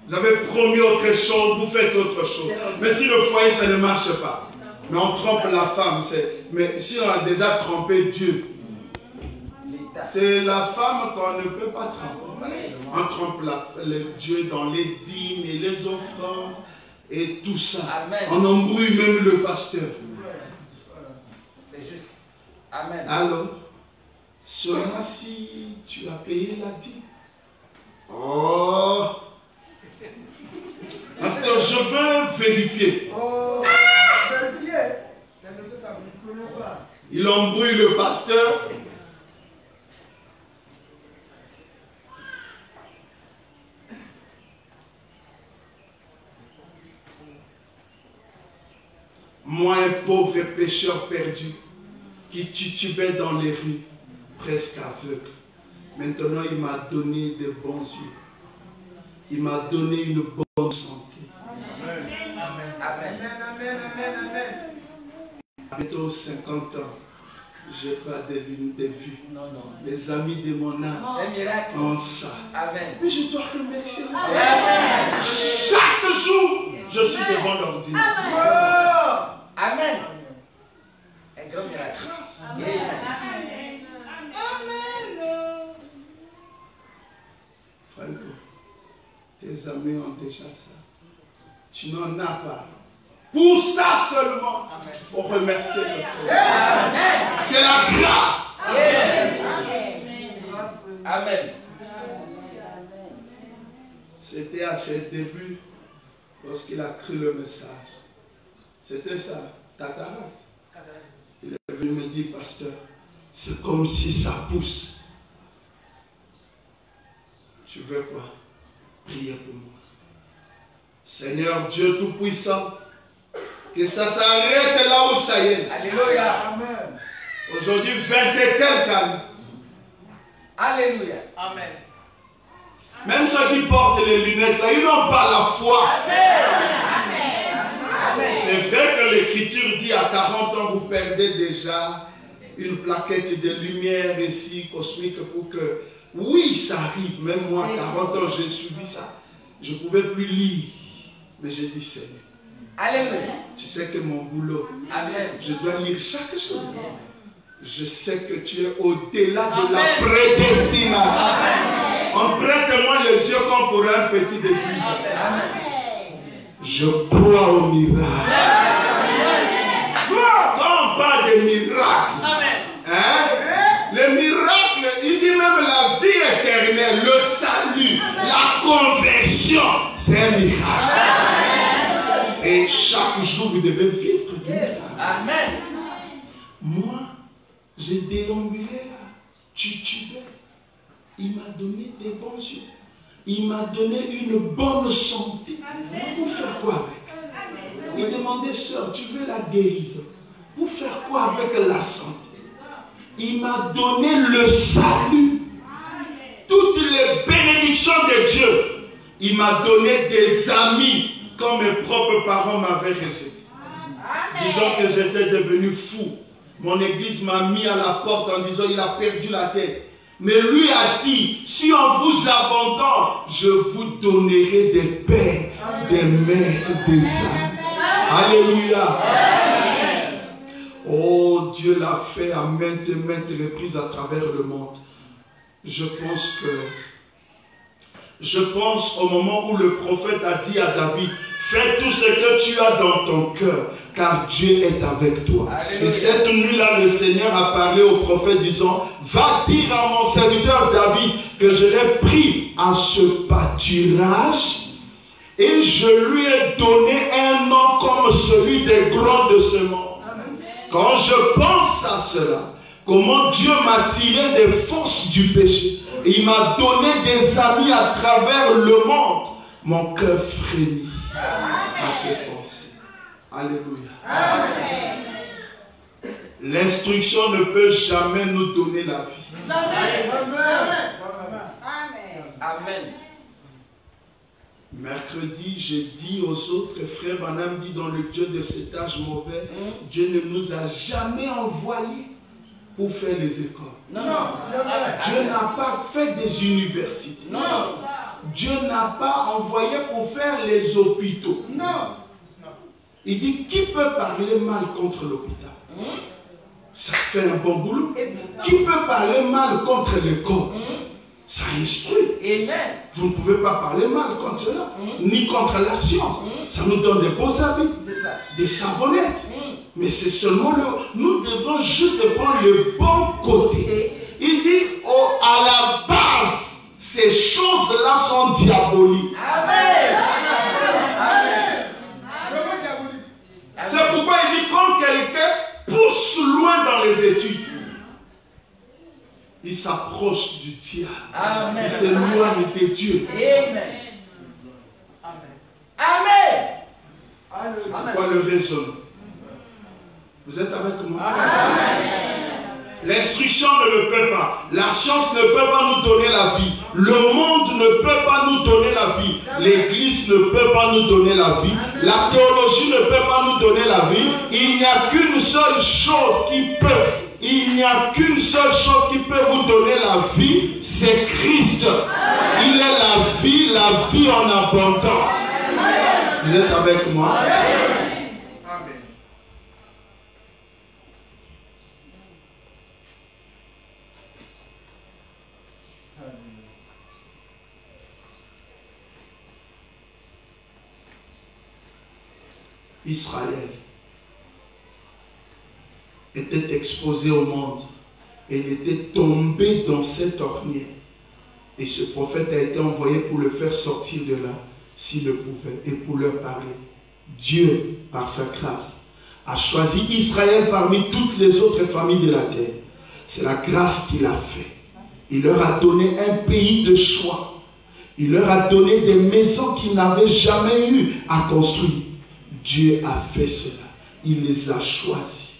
Vous avez promis autre chose, vous faites autre chose. Mais si le foyer, ça ne marche pas, mais on trompe la femme, mais si on a déjà trompé Dieu, c'est la femme qu'on ne peut pas tromper. On trompe le Dieu dans les dîmes et les offrandes et tout ça. Amen. On embrouille même le pasteur. C'est juste. Amen. Alors, seulement si tu as payé la dîme. Oh! Pasteur, je veux vérifier. Oh! Vérifier! Il embrouille le pasteur. Moi, un pauvre pécheur perdu, qui titubait dans les rues, presque aveugle. Maintenant, il m'a donné de bons yeux. Il m'a donné une bonne santé. Amen. Amen. Amen. Amen. Amen. À bientôt 50 ans, j'ai pas de lunes de vue. Les amis de mon âge ont ça. Amen. Mais je dois remercier Dieu. Chaque jour, je suis devant l'ordinateur. Amen. C'est grâce. Amen. Franco, tes amis ont déjà ça. Tu n'en as pas. Pour ça seulement, il faut remercier le Seigneur. C'est la grâce. Amen. C'était à ses débuts, lorsqu'il a cru le message. C'était ça, cataracte. Il est venu me dire, pasteur, c'est comme si ça pousse. Tu veux quoi? Priez pour moi. Seigneur Dieu Tout-Puissant, que ça s'arrête là où ça y est. Alléluia. Amen. Aujourd'hui, 20 et quelques années. Alléluia. Amen. Même ceux qui portent les lunettes là, ils n'ont pas la foi. C'est vrai que l'Écriture dit à 40 ans, vous perdez déjà une plaquette de lumière ici, cosmique, pour que... Oui, ça arrive. Même moi, à 40 ans, j'ai subi ça. Je ne pouvais plus lire. Mais j'ai dit, Seigneur. Alléluia. Tu sais que mon boulot, Amen. Je dois lire chaque jour. Je sais que tu es au-delà de la prédestination. On prête-moi les yeux comme pour un petit de 10 ans. Je crois au miracle. Quand on parle de miracle, hein? Le miracle, il dit même la vie éternelle, le salut, la conversion, c'est un miracle. Et chaque jour, vous devez vivre du miracle. Amen. Moi, j'ai déambulé là, titubé. Il m'a donné des bons yeux. Il m'a donné une bonne santé. Pour faire quoi avec? Il demandait, sœur, tu veux la guérison? Pour faire quoi avec la santé? Il m'a donné le salut. Toutes les bénédictions de Dieu. Il m'a donné des amis quand mes propres parents m'avaient rejeté. Disons que j'étais devenu fou. Mon église m'a mis à la porte en disant il a perdu la tête. Mais lui a dit, si on vous abandonne, je vous donnerai des pères, des mères, des âmes. Alléluia. Oh, Dieu l'a fait à maintes et maintes reprises à travers le monde. Je pense au moment où le prophète a dit à David, fais tout ce que tu as dans ton cœur, car Dieu est avec toi. Alléluia. Et cette nuit-là, le Seigneur a parlé au prophète disant, va dire à mon serviteur David que je l'ai pris à ce pâturage et je lui ai donné un nom comme celui des grands de ce monde. Quand je pense à cela, comment Dieu m'a tiré des forces du péché, et il m'a donné des amis à travers le monde, mon cœur frémit à ces pensées. Alléluia. Amen. L'instruction ne peut jamais nous donner la vie. Amen. Amen. Mercredi, j'ai dit aux autres frères, Banam dit dans le Dieu de cet âge mauvais, Dieu ne nous a jamais envoyés pour faire les écoles. Non. Dieu n'a pas fait des universités. Non. Dieu n'a pas envoyé pour faire les hôpitaux. Non. Il dit, qui peut parler mal contre l'hôpital? Ça fait un bon boulot. Qui peut parler mal contre l'école? Ça instruit. Amen. Vous ne pouvez pas parler mal contre cela, ni contre la science. Ça nous donne des beaux habits, des savonnettes. Mais c'est seulement nous devons juste prendre le bon côté. Il dit, à la base, ces choses-là sont diaboliques. Amen. C'est pourquoi il dit, quand quelqu'un pousse loin dans les études, il s'approche du diable. Amen. Il s'éloigne de Dieu. Amen. Amen. C'est pourquoi le raisonnement. Vous êtes avec moi? L'instruction ne le peut pas. La science ne peut pas nous donner la vie. Le monde ne peut pas nous donner la vie. L'église ne peut pas nous donner la vie. La théologie ne peut pas nous donner la vie. Il n'y a qu'une seule chose qui peut. Il n'y a qu'une seule chose qui peut vous donner la vie, c'est Christ. Il est la vie en abondance. Vous êtes avec moi? Israël était exposé au monde et il était tombé dans cette ornière. Et ce prophète a été envoyé pour le faire sortir de là, s'il le pouvait, et pour leur parler. Dieu, par sa grâce, a choisi Israël parmi toutes les autres familles de la terre. C'est la grâce qu'il a fait. Il leur a donné un pays de choix. Il leur a donné des maisons qu'ils n'avaient jamais eu à construire. Dieu a fait cela. Il les a choisis.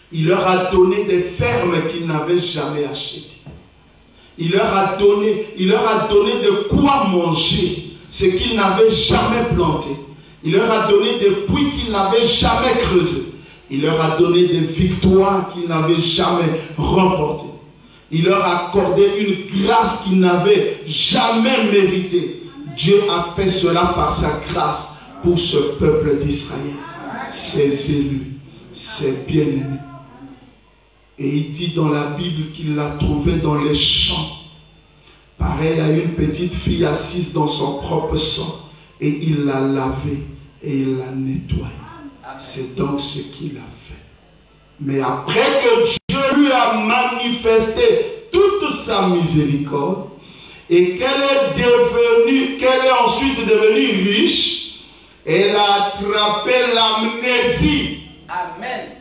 Il leur a donné des fermes qu'ils n'avaient jamais achetées. Il leur a donné de quoi manger, ce qu'ils n'avaient jamais planté. Il leur a donné des puits qu'ils n'avaient jamais creusés. Il leur a donné des victoires qu'ils n'avaient jamais remportées. Il leur a accordé une grâce qu'ils n'avaient jamais méritée. Dieu a fait cela par sa grâce pour ce peuple d'Israël, ses élus, ses bien-aimés. Et il dit dans la Bible qu'il l'a trouvé dans les champs, pareil à une petite fille assise dans son propre sang, et il l'a lavé et il l'a nettoyé. C'est donc ce qu'il a fait. Mais après que Dieu lui a manifesté toute sa miséricorde et qu'elle est ensuite devenue riche, elle a attrapé l'amnésie. Amen.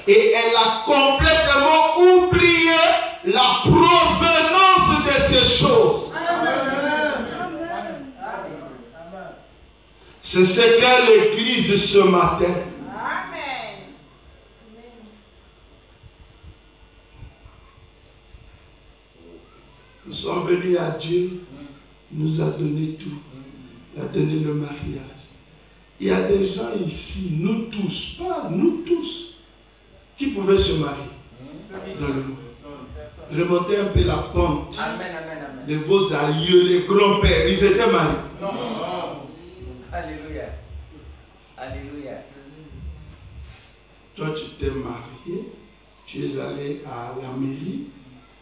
Et elle a complètement oublié la provenance de ces choses. C'est ce qu'est l'Église ce matin. Nous sommes venus à Dieu, il nous a donné tout. Il a donné le mariage. Il y a des gens ici, nous tous, pas nous tous, qui pouvaient se marier dans le monde. Remontez un peu la pente de vos aïeux, les grands-pères, ils étaient mariés. Non. Alléluia. Alléluia. Toi, tu t'es marié, tu es allé à la mairie,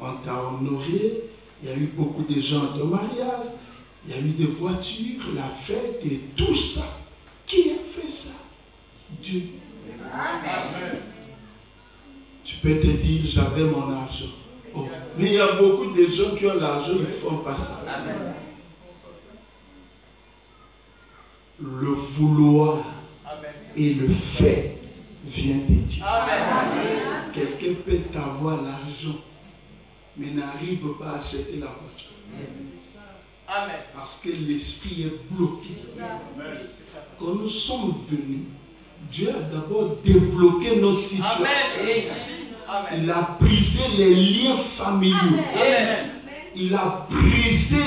on t'a honoré, il y a eu beaucoup de gens à ton mariage, il y a eu des voitures, la fête et tout ça. Qui a fait ça? Dieu. Amen. Tu peux te dire, j'avais mon argent. Oh. Mais il y a beaucoup de gens qui ont l'argent, ils ne font pas ça. Amen. Le vouloir et le fait vient de Dieu. Amen. Quelqu'un peut avoir l'argent, mais n'arrive pas à acheter la voiture. Amen. Parce que l'esprit est bloqué. Amen. Quand nous sommes venus, Dieu a d'abord débloqué nos situations. Amen. Il a brisé les liens familiaux. Amen. Il a brisé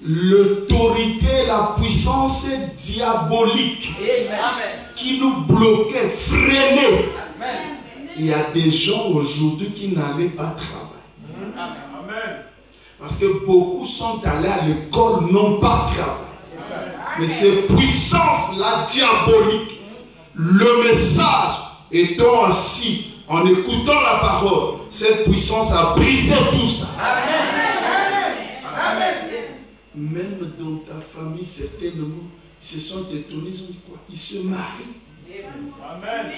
l'autorité, la puissance diabolique. Amen. Qui nous bloquait, freinait. Amen. Il y a des gens aujourd'hui qui n'allaient pas travailler. Amen. Parce que beaucoup sont allés à l'école, n'ont pas travaillé. Mais ces puissances-là diaboliques, le message étant assis, en écoutant la parole, cette puissance a brisé tout ça. Même dans ta famille, certainement, ils se sont étonnés, ils ont dit quoi? Ils se marient. Amen.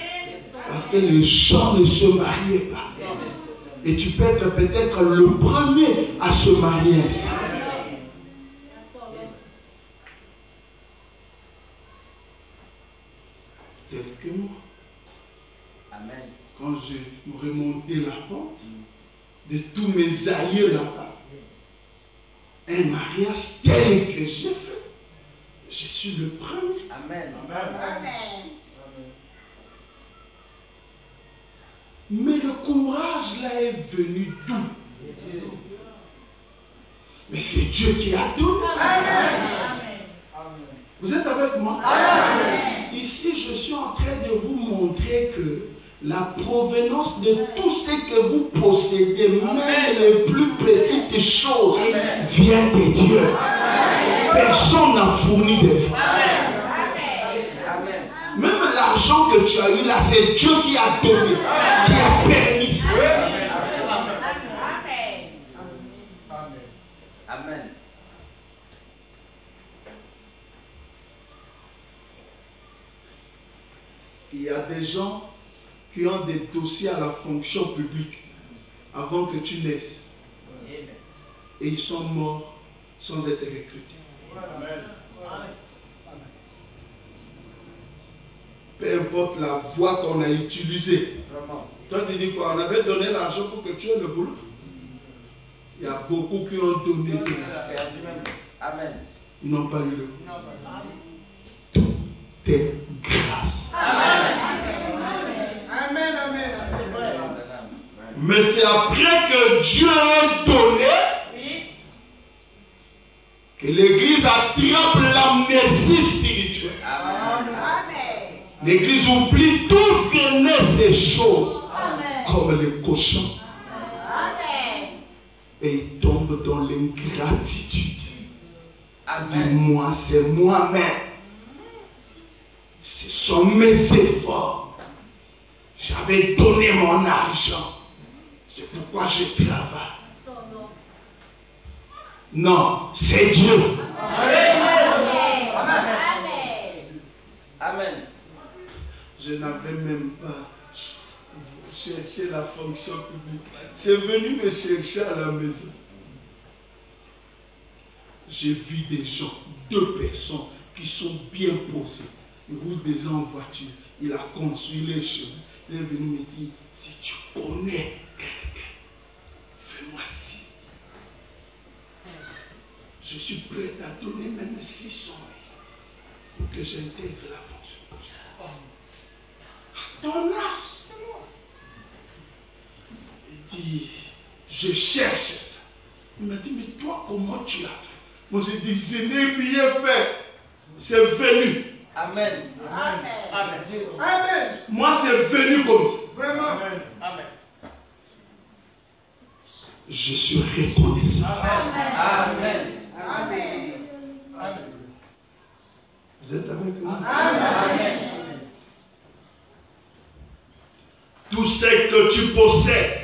Parce que les gens ne se mariaient pas. Et tu peux être peut-être le premier à se marier ainsi. Quelques mois. Amen. Quand j'ai remonté la pente de tous mes aïeux là-bas, un mariage tel que j'ai fait, je suis le premier. Amen. Amen. Mais le courage là est venu d'où? Mais c'est Dieu qui a tout. Vous êtes avec moi? Ici, je suis en train de vous montrer que la provenance de tout ce que vous possédez, même les plus petites choses, vient de Dieu. Personne n'a fourni de vous. Même l'argent que tu as eu là, c'est Dieu qui a donné, qui a permis ça. Amen. Il y a des gens qui ont des dossiers à la fonction publique avant que tu naisses. Et ils sont morts sans être recrutés. Peu importe la voie qu'on a utilisée. Toi, tu dis quoi? On avait donné l'argent pour que tu aies le boulot. Il y a beaucoup qui ont donné. Amen. Ils n'ont pas eu le boulot. Tout est grâce. Amen. Mais c'est après que Dieu a donné que l'Église attrape l'amnésie spirituelle. L'Église oublie d'où venaient ces choses, comme les cochons. Et il tombe dans l'ingratitude. Dis-moi, c'est moi-même. Ce sont mes efforts. J'avais donné mon argent. C'est pourquoi je travaille. Non, c'est Dieu. Amen. Je n'avais même pas cherché la fonction publique. C'est venu me chercher à la maison. J'ai vu des gens, 2 personnes qui sont bien posées. Ils roulent déjà en voiture. Il a construit les chemins. Il est venu me dire, si tu connais quelqu'un, fais-moi ci. Je suis prêt à donner même 600 000 pour que j'intègre la fonction publique. Ton âge. Il dit, je cherche ça. Il m'a dit, mais toi, comment tu as fait? Moi, j'ai dit, je n'ai rien fait. C'est venu. Amen. Amen. Moi, c'est venu comme ça. Vraiment. Amen. Je suis reconnaissant. Amen. Vous êtes avec moi? Amen. Tout ce que tu possèdes,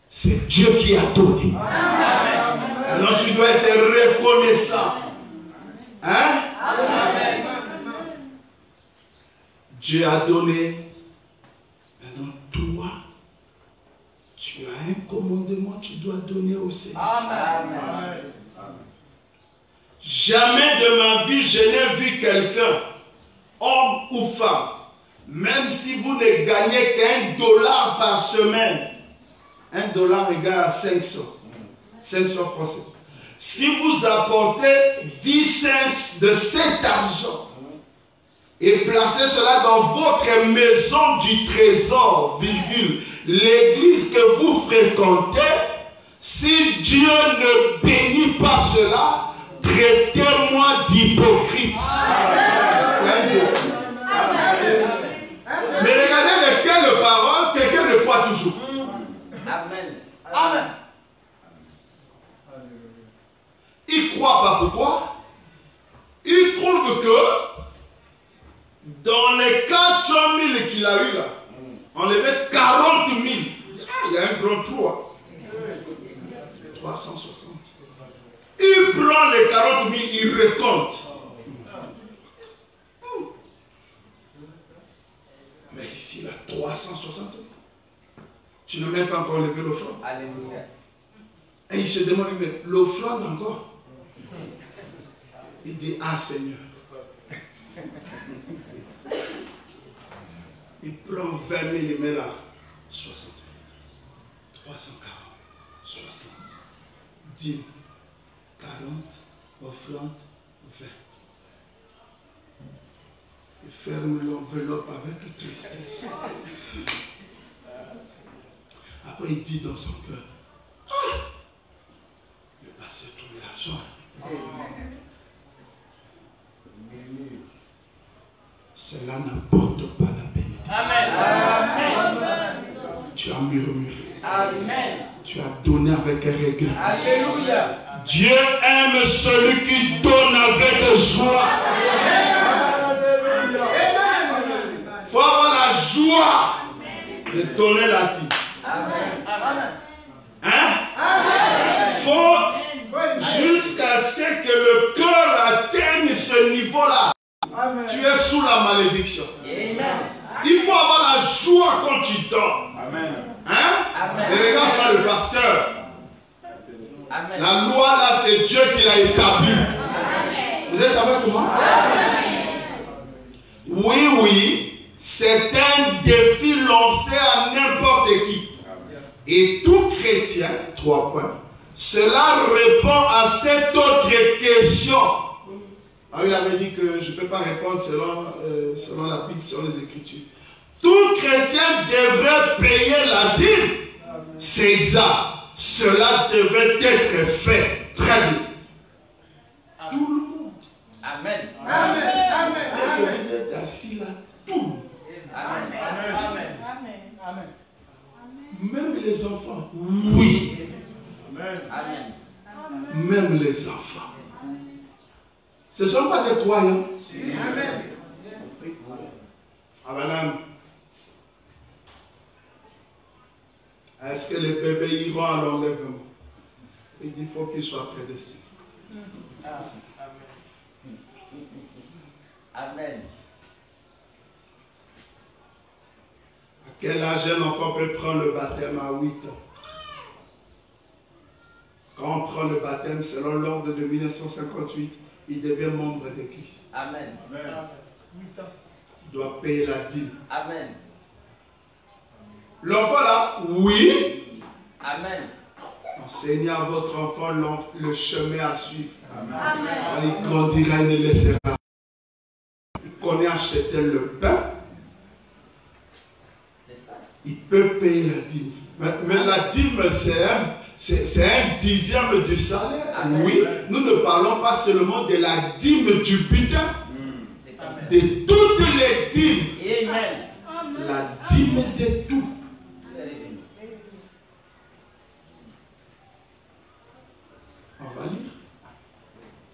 c'est Dieu qui a donné. Alors tu dois être reconnaissant. Hein? Amen. Dieu a donné. Maintenant, toi, tu as un commandement, tu dois donner au Seigneur. Amen. Jamais de ma vie, je n'ai vu quelqu'un, homme ou femme, même si vous ne gagnez qu'$1 par semaine, $1 égale à 500. 500 français. Si vous apportez 10 cents de cet argent et placez cela dans votre maison du trésor, virgule, l'église que vous fréquentez, si Dieu ne bénit pas cela, traitez-moi d'hypocrite. C'est un défi. Mais regardez de quelle il ne croit pas. Pourquoi? Il trouve que dans les 400 000 qu'il a eu là, enlever 40 000. Il y a un grand trou. 360. Il prend les 40 000, il recompte. Mais ici, il a 360 000. Tu n'as même pas encore levé l'offrande. Alléluia. Et il se demande, mais l'offrande encore? Il dit, ah Seigneur. Il prend 20 000, il met là 60 000, 340, 60, 10, 40, offrande, 20. Il ferme l'enveloppe avec tristesse. Après, il dit dans son cœur, ah, le pasteur trouve l'argent. Cela n'apporte pas la bénédiction. Amen. Tu as murmuré. Amen. Tu as donné avec regret. Alléluia. Dieu aime celui qui donne avec joie. Il faut avoir la joie de donner la dîme. Amen. Hein? Il faut jusqu'à ce que le cœur atteigne ce niveau-là. Tu es sous la malédiction. Amen. Il faut avoir la joie quand tu donnes. Amen. Hein? Amen. Et regarde pas le pasteur. Amen. La loi là, c'est Dieu qui l'a établie. Vous êtes avec moi? Oui, oui, c'est un défi lancé à n'importe qui. Et tout chrétien, 3 points, cela répond à cette autre question. Ah, il avait dit que je ne peux pas répondre selon la Bible, selon les Écritures. Tout chrétien devrait payer la dîme. C'est exact. Cela devait être fait. Très bien. Tout le monde. Amen. Dès que vous êtes assis là, tout le monde. Amen. Amen. Même les enfants. Oui. Amen. Même les enfants. Ce ne sont pas des croyants. Amen. Ah, madame. Est-ce que les bébés iront à l'enlèvement? Il dit, il faut qu'ils soient prédestinés. Amen. À quel âge un enfant peut prendre le baptême? À 8 ans. Quand on prend le baptême, selon l'ordre de 1958, il devient membre d'église. Amen. Il doit payer la dîme. Amen. L'enfant là, oui. Amen. Enseignez à votre enfant le chemin à suivre. Amen. Il grandira et ne laissera pas. Il connaît acheter le pain. C'est ça. Il peut payer la dîme. Mais la dîme, c'est un dixième du salaire. Amen. Oui, nous ne parlons pas seulement de la dîme du butin. C'est comme ça. De toutes les dîmes. Amen. La dîme de tout. On va lire.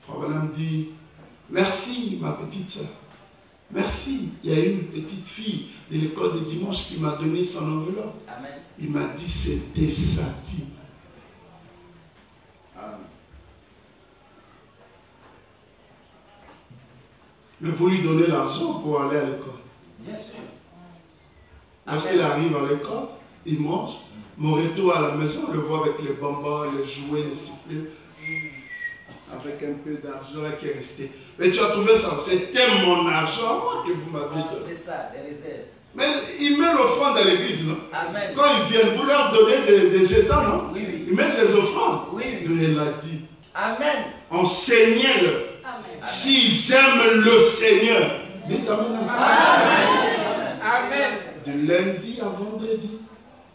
Frère Branham dit, merci ma petite soeur. Merci. Il y a une petite fille de l'école de dimanche qui m'a donné son enveloppe. Amen. Il m'a dit c'était sa dîme. Mais vous lui donnez l'argent pour aller à l'école. Bien sûr. Lorsqu'il arrive à l'école, il mange. Mon retour à la maison, on le voit avec les bonbons, les jouets, les sifflets, avec un peu d'argent qui est resté. Mais tu as trouvé ça, c'était mon argent que vous m'avez donné. C'est ça, les réserves. Mais ils mettent l'offrande à l'église, non? Amen. Quand ils viennent, vous leur donnez des jetons, non? Oui, oui. Ils mettent les offrandes. Oui, oui. Il a dit, Amen. enseignez-le. S'ils aiment le Seigneur, dites Amen à ça. Amen. Amen. De lundi à vendredi,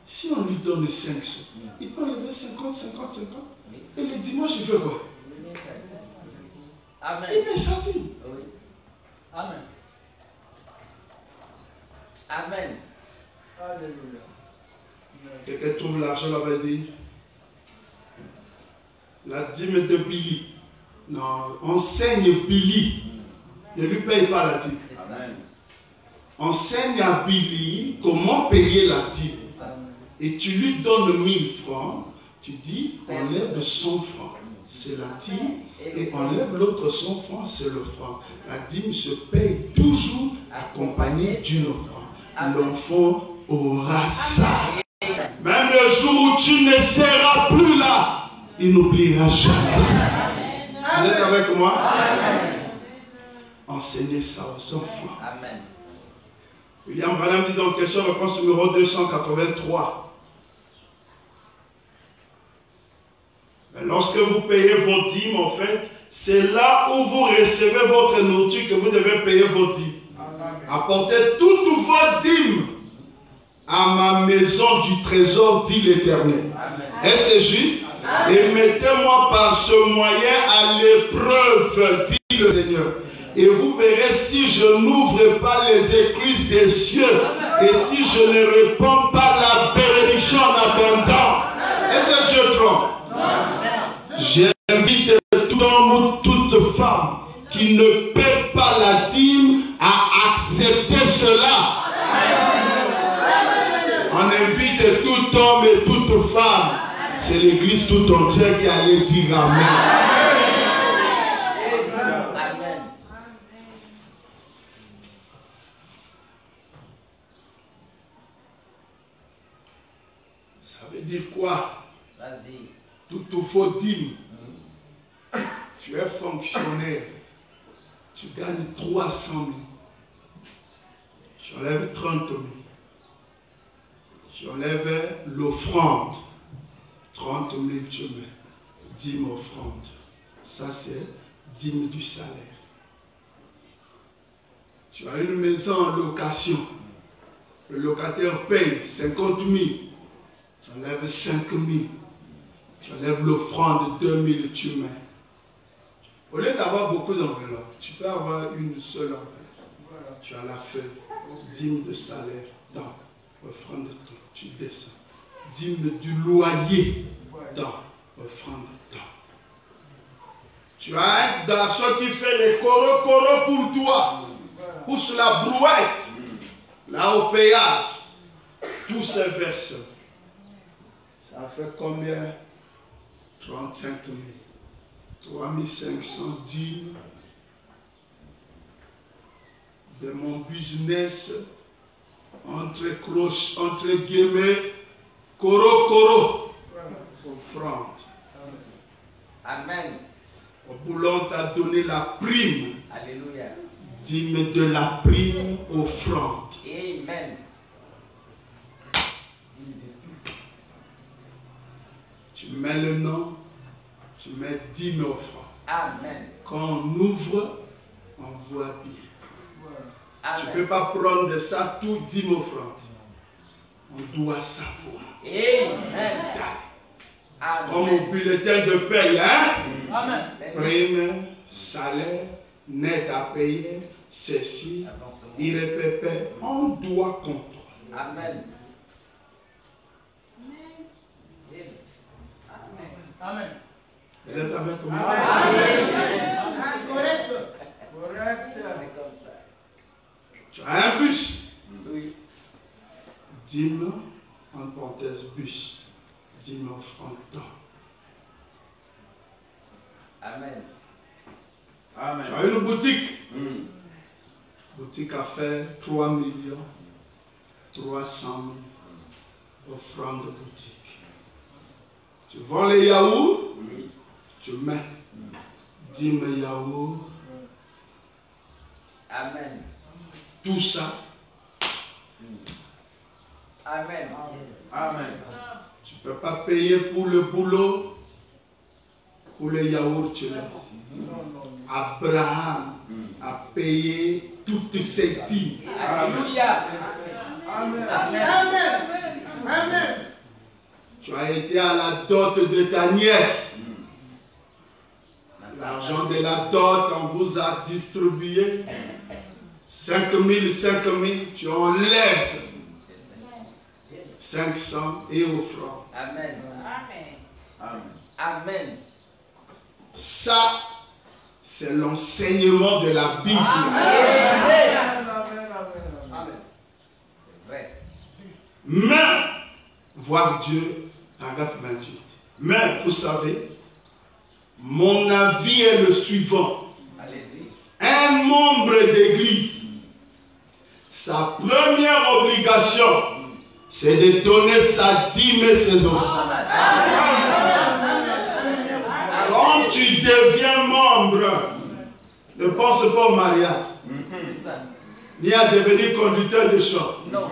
si on lui donne 5 sous, il peut enlever 50, 50, 50. Et le dimanche, il fait quoi? Amen. Il met sa vie. Oui. Amen. Amen. Quelqu'un trouve l'argent là-bas et dit, la dîme de Billy, Non, enseigne Billy. Ne lui paye pas la dîme. Enseigne à Billy comment payer la dîme. Et tu lui donnes 1000 francs. Tu dis, enlève 100 francs. C'est la dîme. Et enlève l'autre 100 francs, c'est le franc. La dîme se paye toujours accompagnée d'une offrande. L'enfant aura ça. Même le jour où tu ne seras plus là, il n'oubliera jamais ça. Vous êtes avec moi? Enseignez ça aux enfants. Amen. William Branham dit donc question réponse numéro 283. Mais lorsque vous payez vos dîmes, en fait, c'est là où vous recevez votre nourriture que vous devez payer vos dîmes. Apportez toutes vos dîmes à ma maison du trésor, dit l'Éternel. Est-ce c'est juste? Et mettez-moi par ce moyen à l'épreuve, dit le Seigneur. Et vous verrez si je n'ouvre pas les écluses des cieux et si je ne répands pas la bénédiction en abondance. Est-ce que Dieu trompe? J'invite tout homme ou toute femme qui ne paie pas la dîme à accepter cela. On invite tout homme et toute femme. C'est l'église tout entière qui allait dire Amen. Ça veut dire quoi? Vas-y. Tout faut dire. Tu es fonctionnaire. Tu gagnes 300 000. J'enlève 30 000. J'enlève l'offrande. 30 000 tu mets. Dîme offrande. Ça c'est dîme du salaire. Tu as une maison en location. Le locataire paye 50 000. Tu enlèves 5 000. Tu enlèves l'offrande de 2 000 tu mets. Au lieu d'avoir beaucoup d'enveloppes, tu peux avoir une seule enveloppe. Voilà. Tu as la feuille. Dîme de salaire. Dans offrande de tout. Tu descends. Dîme du loyer. Dans offrande de temps. Tu as un garçon qui fait les coro pour toi. Pousse la brouette. Là au péage. Tous ces versets. Ça fait combien? 35 000. 3500 dîmes de mon business entre guillemets coro offrande. Amen. Au boulot t'a donné la prime. Alléluia. Dîme de la prime offrande. Amen. Tu mets le nom. Tu mets 10 000 francs. Amen. Quand on ouvre, on voit bien. Amen. Tu ne peux pas prendre ça tout 10 000 francs. On doit savoir. Amen. Comme au bulletin de paye, hein? Amen. Prime, salaire, net à payer, ceci, irrépépé. On doit comprendre. Amen. Amen. Vous êtes avec moi? Amen. Correct. C'est comme ça. Tu as un bus. Oui. Dîme, en parenthèse, bus. Dîme francs temps. Amen. Amen. Tu as une boutique. Boutique à faire 3 300 000 offrandes de boutique. Tu vends les yaourts. Tu mets 10 000 yaourts. Amen. Tout ça. Amen. Amen. Tu ne peux pas payer pour le boulot. Pour les yaourts, tu laisses. Abraham a payé toutes ses dîmes. Alléluia. Amen. Amen. Amen. Amen. Tu as été à la dot de ta nièce. L'argent de la dot, on vous a distribué 5 000, tu enlèves 500 et offrandes. Amen. Amen. Amen. Ça, c'est l'enseignement de la Bible. Mais, voir Dieu, paragraphe 28. Mais, vous savez, mon avis est le suivant. Allez-y. Un membre d'église, sa première obligation, c'est de donner sa dîme et ses offrandes. Quand tu deviens membre, ne pense pas au mariage, C'est ça. ni à devenir conducteur de chant. Non.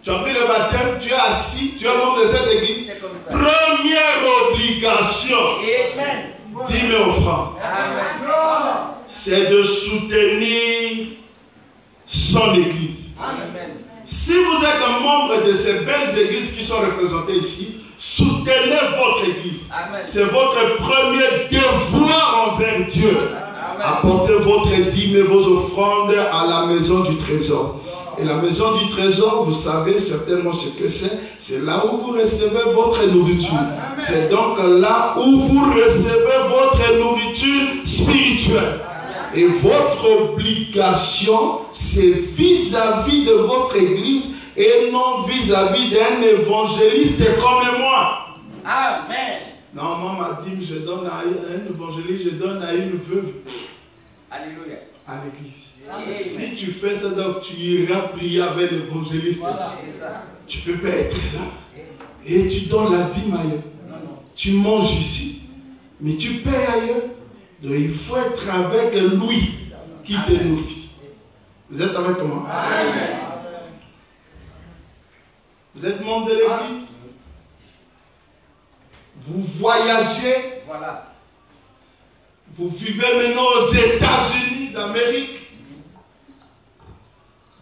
Tu as pris le baptême, tu es assis, tu es membre de cette église. C'est comme ça. Première obligation, Amen. dîme et offrande, Amen. c'est de soutenir son église. Amen. Si vous êtes un membre de ces belles églises qui sont représentées ici, soutenez votre église. Amen. C'est votre premier devoir envers Dieu. Amen. Apportez votre dîme et vos offrandes à la maison du trésor. Et la maison du trésor, vous savez certainement ce que c'est. C'est là où vous recevez votre nourriture. C'est donc là où vous recevez votre nourriture spirituelle. Et votre obligation, c'est vis-à-vis de votre église et non vis-à-vis d'un évangéliste comme moi. Amen. Non, moi, ma dîme, je donne à un évangéliste, je donne à une veuve Alléluia. à l'église. Amen. Si tu fais ça, donc tu iras prier avec l'évangéliste. Voilà, c'est ça. Tu ne peux pas être là. Et tu donnes la dîme ailleurs. Non, non. Tu manges ici. Mais tu payes ailleurs. Donc il faut être avec lui qui te nourrisse. Vous êtes avec moi? Amen. Vous êtes membre de l'église? Vous voyagez. Voilà. Vous vivez maintenant aux États-Unis d'Amérique.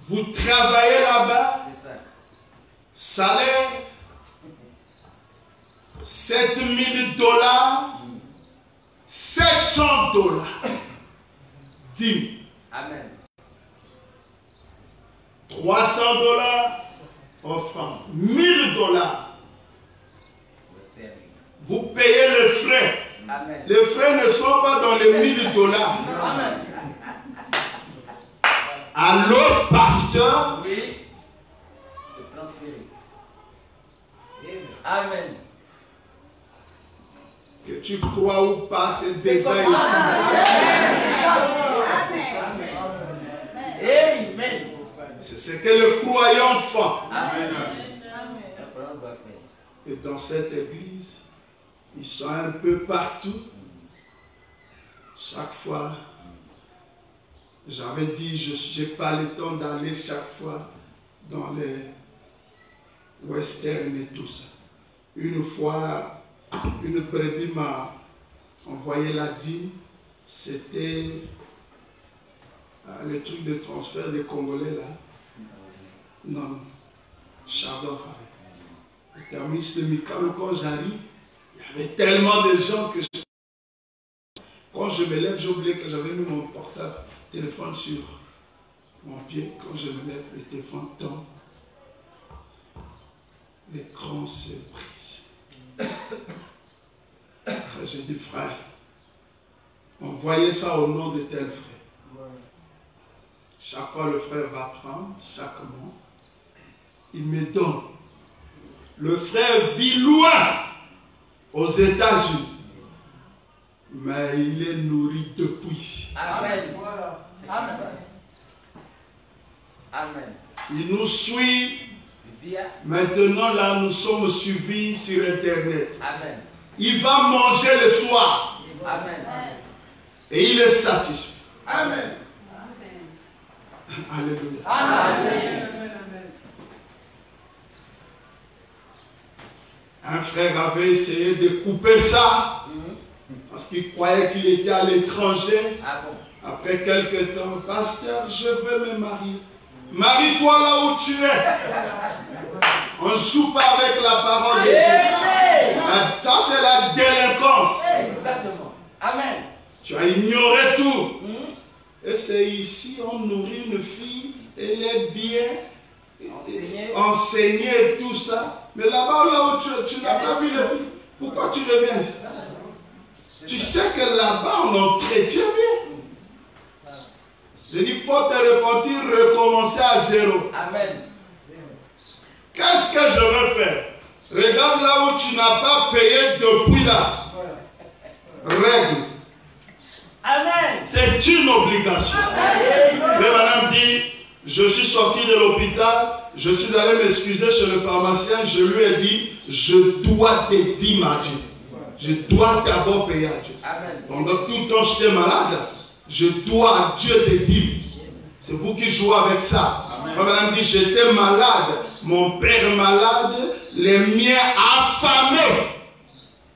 Vous travaillez là-bas. C'est ça. Salaire $7,000, $700. Dîme. Amen. $300 offrande. $1,000. Vous payez les frais. Amen. Les frais ne sont pas dans les $1,000. Amen. Alors, pasteur, Oui. C'est transféré. Amen. que tu crois ou pas, c'est déjà comme écrit. Amen. C'est ce que le croyant fait. Amen. Et dans cette église, ils sont un peu partout. Chaque fois, j'avais dit, je n'ai pas le temps d'aller chaque fois dans les westerns et tout ça. Une fois, une brebis m'a envoyé la dîme. C'était le truc de transfert des Congolais là. Non, Chardon Faré. Le terminus de Mikalo, quand j'arrive, il y avait tellement de gens que quand je me lève, j'ai oublié que j'avais mis mon portable, téléphone sur mon pied. Quand je me lève, le téléphone tombe. L'écran se brise. J'ai dit, frère, envoyez ça au nom de tel frère. Chaque fois, le frère va prendre, chaque mois, il me donne. Le frère vit loin, aux États-Unis, mais il est nourri depuis. Amen. Voilà. C'est comme ça. Amen. Il nous suit. Via. Maintenant, là, nous sommes suivis sur Internet. Amen. Il va manger le soir. Amen. Et il est satisfait. Amen. Alléluia. Amen. Un frère avait essayé de couper ça parce qu'il croyait qu'il était à l'étranger. Ah bon? Après quelques temps, pasteur, je veux me marier. Marie-toi là où tu es. On ne joue pas avec la parole de Dieu. Ça, c'est la délinquance. Exactement. Amen. Tu as ignoré tout. Et c'est ici, on nourrit une fille, elle est bien enseignée et tout ça. Mais là-bas, là où tu n'as pas vu le fille, pourquoi tu reviens ici? Tu sais que là-bas, on entretient bien. Je dis, il faut te repentir, recommencer à zéro. Amen. Qu'est-ce que je veux faire? Regarde là où tu n'as pas payé depuis là. Règle. Amen. C'est une obligation. Mais madame dit, je suis sorti de l'hôpital, je suis allé m'excuser chez le pharmacien, je lui ai dit, je dois te dire à Dieu. Je dois d'abord payer à Dieu. Amen. Pendant tout le temps j'étais malade, je dois à Dieu te dire. C'est vous qui jouez avec ça. Madame dit, j'étais malade, mon père malade, les miens affamés.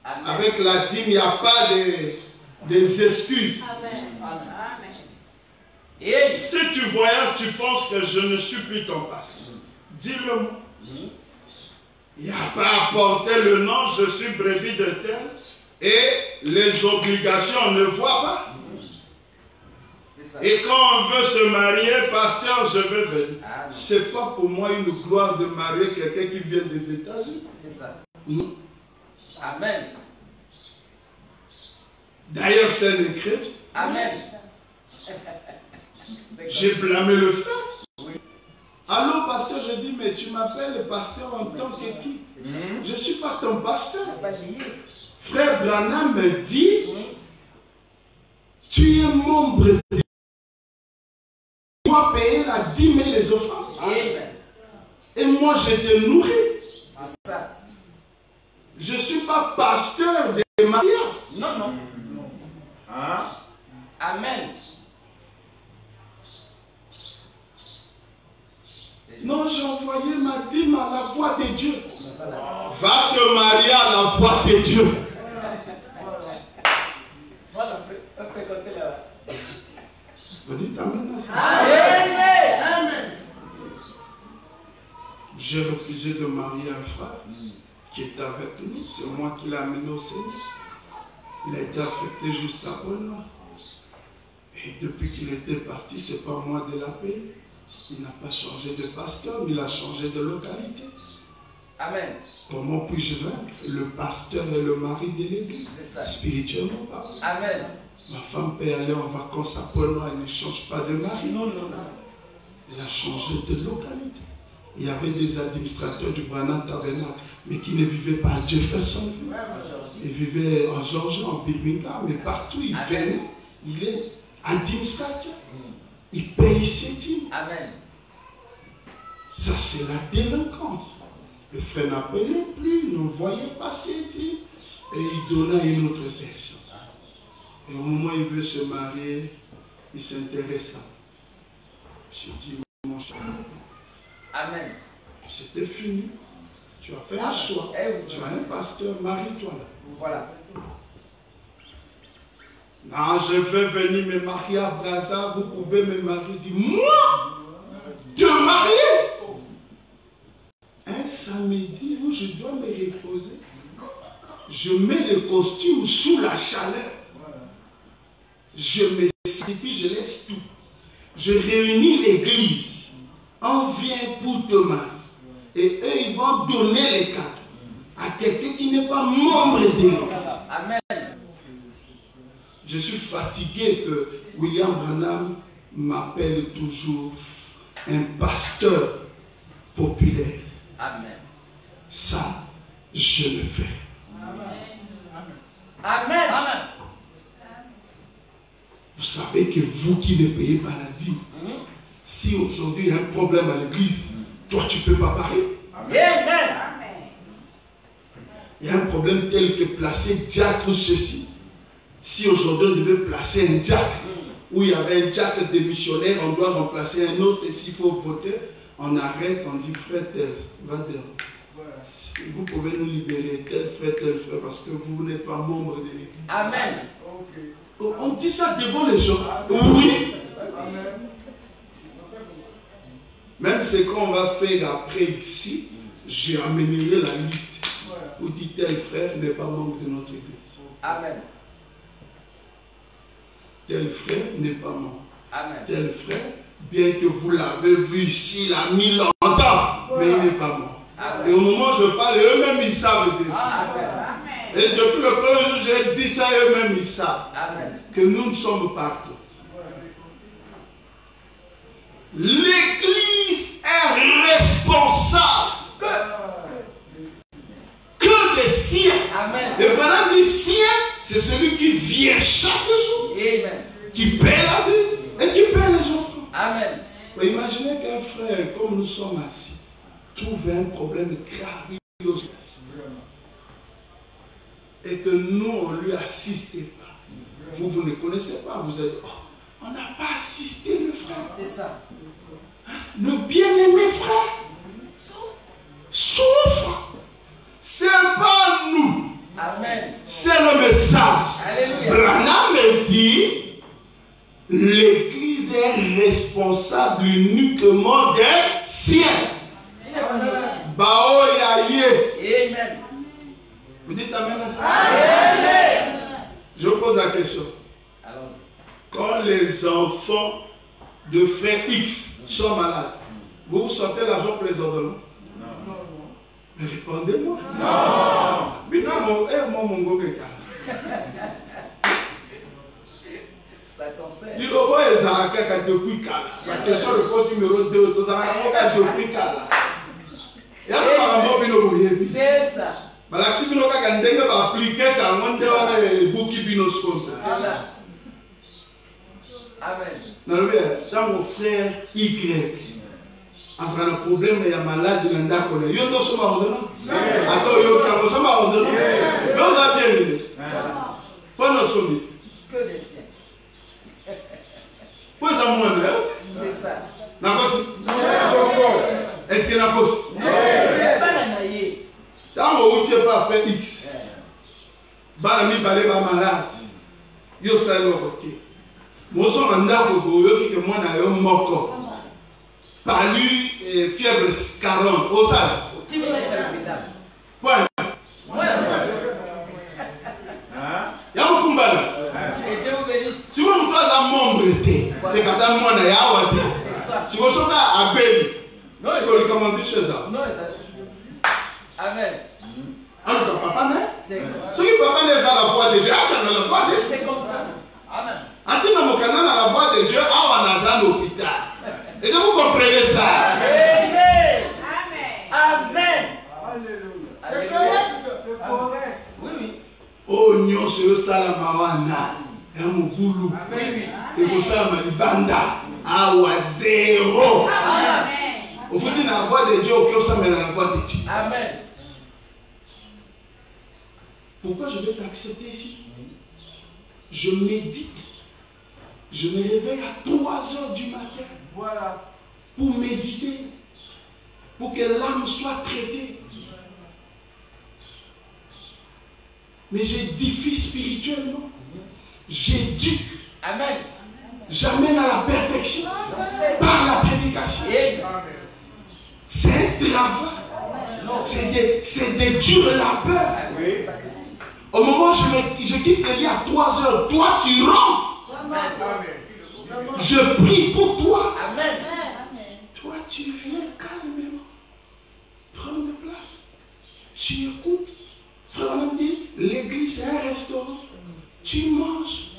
Amen. Avec la dîme, il n'y a pas des excuses. Amen. Et Si tu voyages, tu penses que je ne suis plus ton pasteur. Dis-le moi. Il n'y a pas à porter le nom, je suis brebis de terre. Et les obligations, on ne voit pas. c'est ça. Et quand on veut se marier, pasteur, je veux venir. Amen. Ce n'est pas pour moi une gloire de marier quelqu'un qui vient des États-Unis. C'est ça. Non. Amen. D'ailleurs, c'est le chrétien. Amen. J'ai blâmé le frère. Oui. Allô, pasteur, je dis, mais tu m'appelles pasteur en tant que qui? C'est ça. Je ne suis pas ton pasteur. On n'est pas lié. Frère Branham me dit, tu es membre de... Tu dois payer la dîme et les offrandes. Amen. Et moi, je te nourris. C'est ça. Je ne suis pas pasteur des mariages. Non, non. Hein? Amen. Non, j'ai envoyé ma dîme à la voix de Dieu. Va te marier à la voix de Dieu. Voilà, fréquenter là-bas. Vous dites amen à ça. Amen. Amen. J'ai refusé de marier un frère qui était avec nous. C'est moi qui l'ai amené au Seigneur. Il a été affecté juste après moi. Et depuis qu'il était parti, ce n'est pas moi de la paix. Il n'a pas changé de pasteur, mais il a changé de localité. Amen. Comment puis-je vaincre le pasteur et le mari de l'église? C'est ça. Spirituellement parlant. Amen. Ma femme peut aller en vacances à Pologne, elle ne change pas de mari. Non, non, non. Elle a changé de localité. Il y avait des administrateurs du Branham Tabernacle, mais qui ne vivaient pas à Jefferson. Ils vivaient en Georgia, en Birmingham, mais partout il venait. Il est administrateur. Il paye ses dîmes. Amen. Ça, c'est la délinquance. Le frère n'appelait plus, il n'envoyait pas ses dîmes. Et il donnait à une autre personne. Et au moment où il veut se marier, il s'intéresse à moi. Je dis, mon cher, Amen. c'était fini. Tu as fait un choix. Eh oui. Tu as un pasteur, marie-toi là. Voilà. Non, je veux venir me marier à Brazza, vous pouvez me marier. Il dit, moi, te marier un samedi où je dois me reposer, je mets le costume sous la chaleur. Je me sacrifie, je laisse tout. Je réunis l'église. On vient pour te marier. Et eux, ils vont donner les cadeaux à quelqu'un qui n'est pas membre de l'église. Amen. Je suis fatigué que William Branham m'appelle toujours un pasteur populaire. Amen. Ça, je le fais. Amen. Amen. Vous savez que vous qui ne payez pas la dîme, si aujourd'hui il y a un problème à l'église, toi tu ne peux pas parler. Amen. Il y a un problème tel que placer diacre ou ceci. Si aujourd'hui on devait placer un diacre, où il y avait un diacre de missionnaire, on doit remplacer un autre, et s'il faut voter, on arrête, on dit frère tel, va dehors. Vous pouvez nous libérer, tel frère, parce que vous n'êtes pas membre de l'église. Amen. On dit ça devant les gens. Oui. Même ce qu'on va faire après ici, j'ai amené la liste. Où dit tel frère n'est pas membre de notre église. Amen. Tel frère n'est pas membre. Amen. Tel frère, bien que vous l'avez vu ici, il a mis longtemps, mais il n'est pas mort. Amen. Et au moment où je parle, eux-mêmes ils savent déjà. Amen. Et depuis le premier jour, j'ai dit ça et eux-mêmes, ils savent. Amen. Que nous sommes partout. L'église est responsable que des siens. Amen. Et pendant les siens, c'est celui qui vient chaque jour, Amen. qui paie la vie et qui paie les offrandes. Amen. Mais imaginez qu'un frère, comme nous sommes assis, trouve un problème grave et que nous, on ne lui assiste pas. Vous ne connaissez pas, vous êtes... Oh, on n'a pas assisté le frère. C'est ça. Le bien-aimé frère souffre. C'est pas nous. Amen. C'est le message. Alléluia. Branham dit, l'église est responsable uniquement des siens. Bao yaye. Amen. Vous dites amen à ça? Amen. Je vous pose la question. Allons-y. Quand les enfants de frère X sont malades, vous sortez l'argent pour les ordonnances? Non. Mais répondez-moi. Non. Mais non, mon gobe. Ça concerne. Il faut voir les arrêts depuis Kala. La question de compte numéro 2, tous les arrêts depuis Kala. Il y a un moment qui nous c'est ça. voilà, si vous n'avez pas appliqué, vous avez beaucoup de comptes. Amen. Non, mais quand mon frère Y a un problème, il y a malade, il y a un d'accord. Il y a un dossier ordonnant. Attends, il y a un dossier ordonnant. Mais on a bien aidé. Pas nos sommets. Que des siens. Pourquoi ça moins C'est ça. Est-ce qu'il y a un poste? Pas la naïe. Quand on ne pas faire X, balami balé ba malade, yo ça le côté. Moi so anda ko yo ki moi na yo moko. Palu fièvre 40 au ça. Qui va être l'hôpital? Voilà. Ya mukumbana. Et Dieu vous bénisse. Si vous me faites un membre, c'est comme ça moi na ya wa. Si vous sommes à Abel, non, c'est que comment dire ça. Non, amen. Alors papa né? C'est Ce qui papa né à la voix de Dieu, attends la voix de Dieu. c'est comme ça. Amen. Attends mon canal à la voix de Dieu, à Wanazan l'hôpital. Est-ce que vous comprenez ça? Amen. Amen. C'est correct. Oui, oui. Oh, nyon se salama wana. Ya mugulu. Oui, oui. Et pour ça, ma libanda. Awa zéro. Amen. Au faut dire la voix de Dieu, au cœur, ça met dans la voix de Dieu. Amen. Pourquoi je vais t'accepter ici? Je médite. Je me réveille à 3h du matin. Voilà. Pour méditer. Pour que l'âme soit traitée. Mais j'édifie spirituellement. J'éduque. Amen. J'amène à la perfection par la prédication. Amen. C'est un travail. C'est des durs labeurs. Oui. Au moment où je quitte le lit à 3h, toi tu rentres. Amen. Je prie pour toi. Amen. Toi tu viens calmement. Prends une place. Tu écoutes. Frère, on me dit, l'église c'est un restaurant. Tu manges,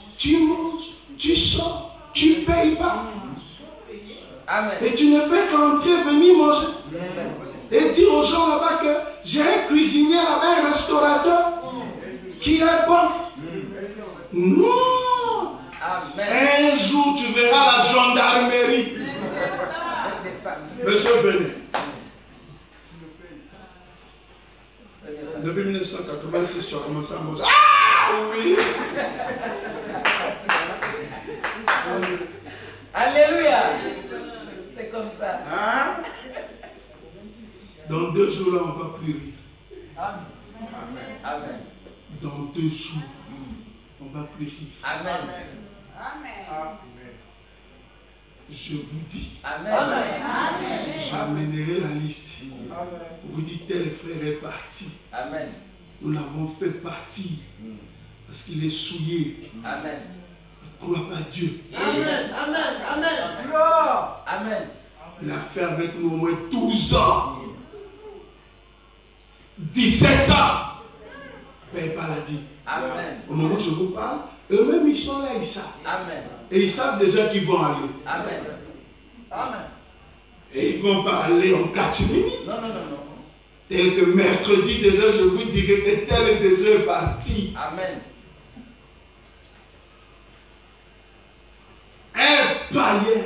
tu sors, tu ne payes pas. Amen. Et tu ne fais qu'entrer, venir manger. Et dire aux gens là-bas que j'ai un cuisinier là-bas, un restaurateur qui est bon. Non. Amen. Un jour tu verras la gendarmerie. Monsieur, venez. Depuis 1986, tu as commencé à manger. Ah oui! Alléluia. C'est comme ça. Hein? Dans 2 jours là, on ne va plus rire. Amen. Dans 2 jours, on ne va plus rire. Amen. Je vous dis, Amen. j'amènerai la liste. Vous dites tel frère est parti. Amen. Nous l'avons fait partir parce qu'il est souillé. Amen. Ne crois pas Dieu. Amen. Amen. Amen. Gloire. Amen. Il a fait avec nous au moins 12 ans. 17 ans. ne payent pas la dîme. Amen. Au moment où je vous parle, eux-mêmes ils sont là, ils savent. Amen. Et ils savent déjà qu'ils vont aller. Amen. Amen. Et ils ne vont pas aller en catimini. Non, non, non, non. Tel que mercredi déjà, je vous dirai que tel déjà est parti. Amen. Un païen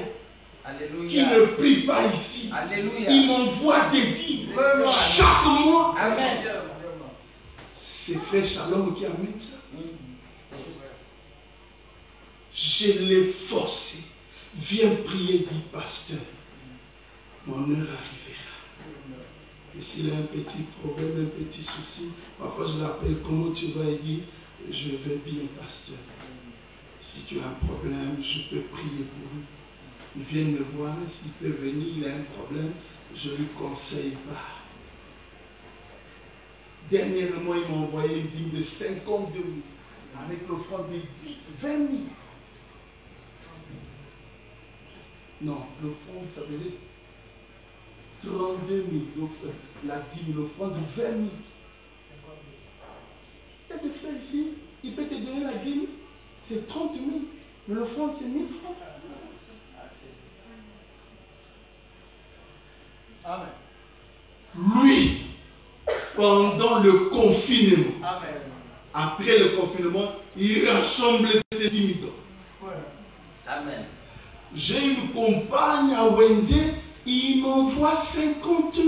qui Alléluia. ne prie pas ici, Alléluia. il m'envoie des dîmes chaque mois. Amen. C'est Frère Shalom qui amène ça. C'est juste. Je l'ai forcé. Viens prier, dit pasteur. Mon heure arrivera. Et s'il a un petit problème, un petit souci, parfois je l'appelle, comment tu vas? Il dit, je vais bien, pasteur. Si tu as un problème, je peux prier pour lui. Il vient me voir, s'il peut venir, il a un problème, je lui conseille pas. Dernièrement, il m'a envoyé une dîme de 52 000 avec l'offrande de 20 000. Non, l'offrande, ça veut dire 32 000. La dîme, l'offrande de 20 000. Il y a des frères ici, il peut te donner la dîme, c'est 30 000. Mais l'offrande, c'est 1 000 francs. Amen. Lui, pendant le confinement, Amen. après le confinement, il rassemble ses 10 000 dollars. Amen. J'ai une compagne à Wendy, il m'envoie 50 000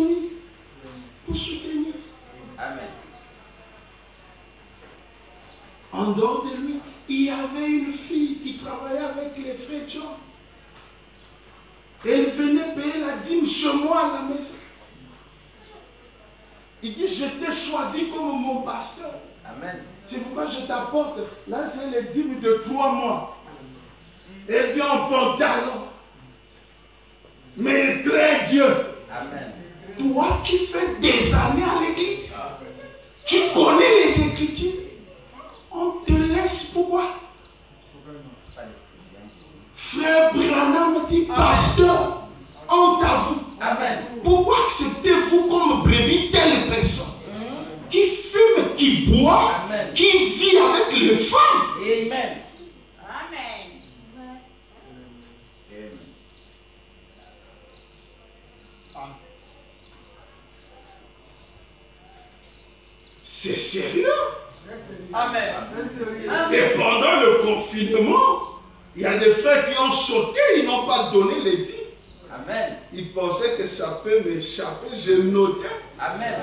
pour soutenir. Amen. En dehors de lui, il y avait une fille qui travaillait avec les frères John. Elle venait payer la dîme chez moi à la maison. Il dit, je t'ai choisi comme mon pasteur. Amen. C'est pourquoi je t'apporte. Là, j'ai les dîmes de 3 mois. Elle vient en pantalon. Mais elle craint Dieu. Amen. Toi qui fais des années à l'église, tu connais les Écritures. On te laisse pourquoi? Frère Branham dit, pasteur, honte à vous. Amen. Pourquoi acceptez-vous comme brebis telle personne qui fume, qui boit, Amen. qui vit avec les femmes? Amen. C'est sérieux. Amen. Et pendant le confinement, il y a des frères qui ont sauté, ils n'ont pas donné les dîmes. Amen. Ils pensaient que ça peut m'échapper. Je notais. Amen.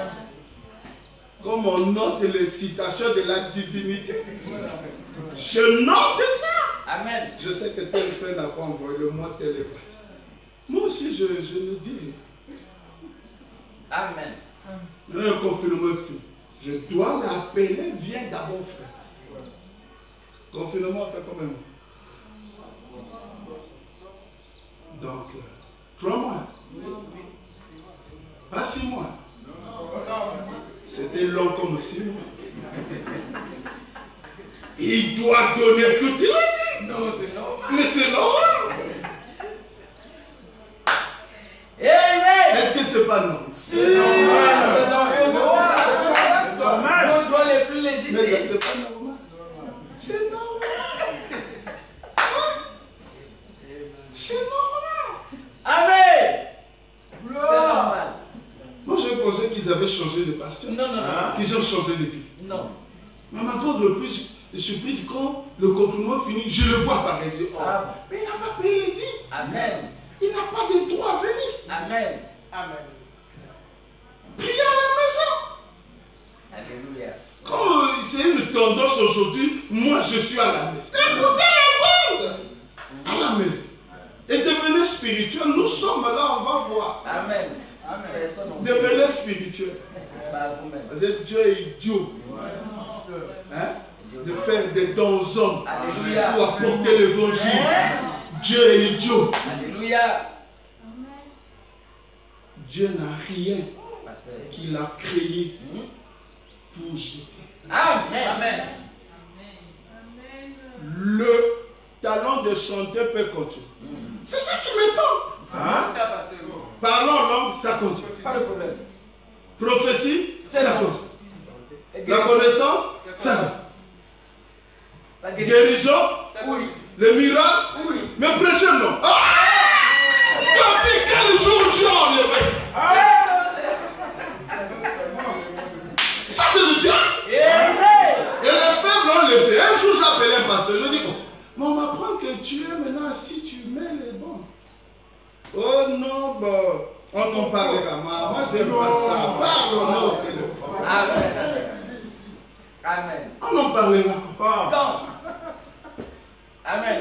Comme on note les citations de la divinité. Je note ça. Amen. Je sais que tel frère n'a pas envoyé le mois tel est passé. Moi aussi, je nous dis. Amen. Maintenant, le confinement est fini. Je dois l'appeler, viens d'abord, frère. Confinement fait combien de mois? Donc, 3 mois. Pas 6 mois. C'était long comme 6 mois. Il doit donner tout, il a dit. Non, c'est normal. Mais c'est normal. Amen. Est-ce que c'est pas normal? C'est normal. C'est normal. Nos droits les plus Mais légitimes. c'est pas normal. C'est normal. C'est normal. Amen. C'est normal. Moi, je pensais qu'ils avaient changé de pasteur. Non, non, non. Qu'ils ont changé d'équipe. Non. Mais ma grande surprise, quand le confinement finit, je le vois apparaître. Oh, mais il n'a pas payé les dîmes. Amen. Il n'a pas de droit à venir. Amen. Amen. Prier à la maison. Alléluia. Comme c'est une tendance aujourd'hui, moi je suis à la maison. Écoutez le monde à la maison. Et devenez spirituel. Nous sommes là, on va voir. Amen. Personne n'en sait. Devenez spirituel. Bah, vous-même. Parce que Dieu est idiot. Hein? De faire des dons aux hommes Alléluia. pour apporter l'évangile. Dieu est idiot. Alléluia. Dieu n'a rien Pasteur. qu'il a créé pour jeter. Amen. Amen. Le talent de chanter peut continuer. C'est ça qui m'étonne. Parlons en langue, ça continue. Pas de problème. Prophétie, C'est ça bon. continue. La connaissance, guérison, Oui. le miracle, Oui. mais prêcher non. Ah! Depuis quel jour Dieu en le reste? Ça c'est le diable. Et les faibles ont laissé. Un jour j'ai appelé un pasteur, je dis, mais on m'apprend que tu es maintenant si tu mets les bons. Oh non, bon, on en parlera. Moi j'aime pas ça. Parle-nous au téléphone. Amen. Amen. On en parlera. Quand? Amen.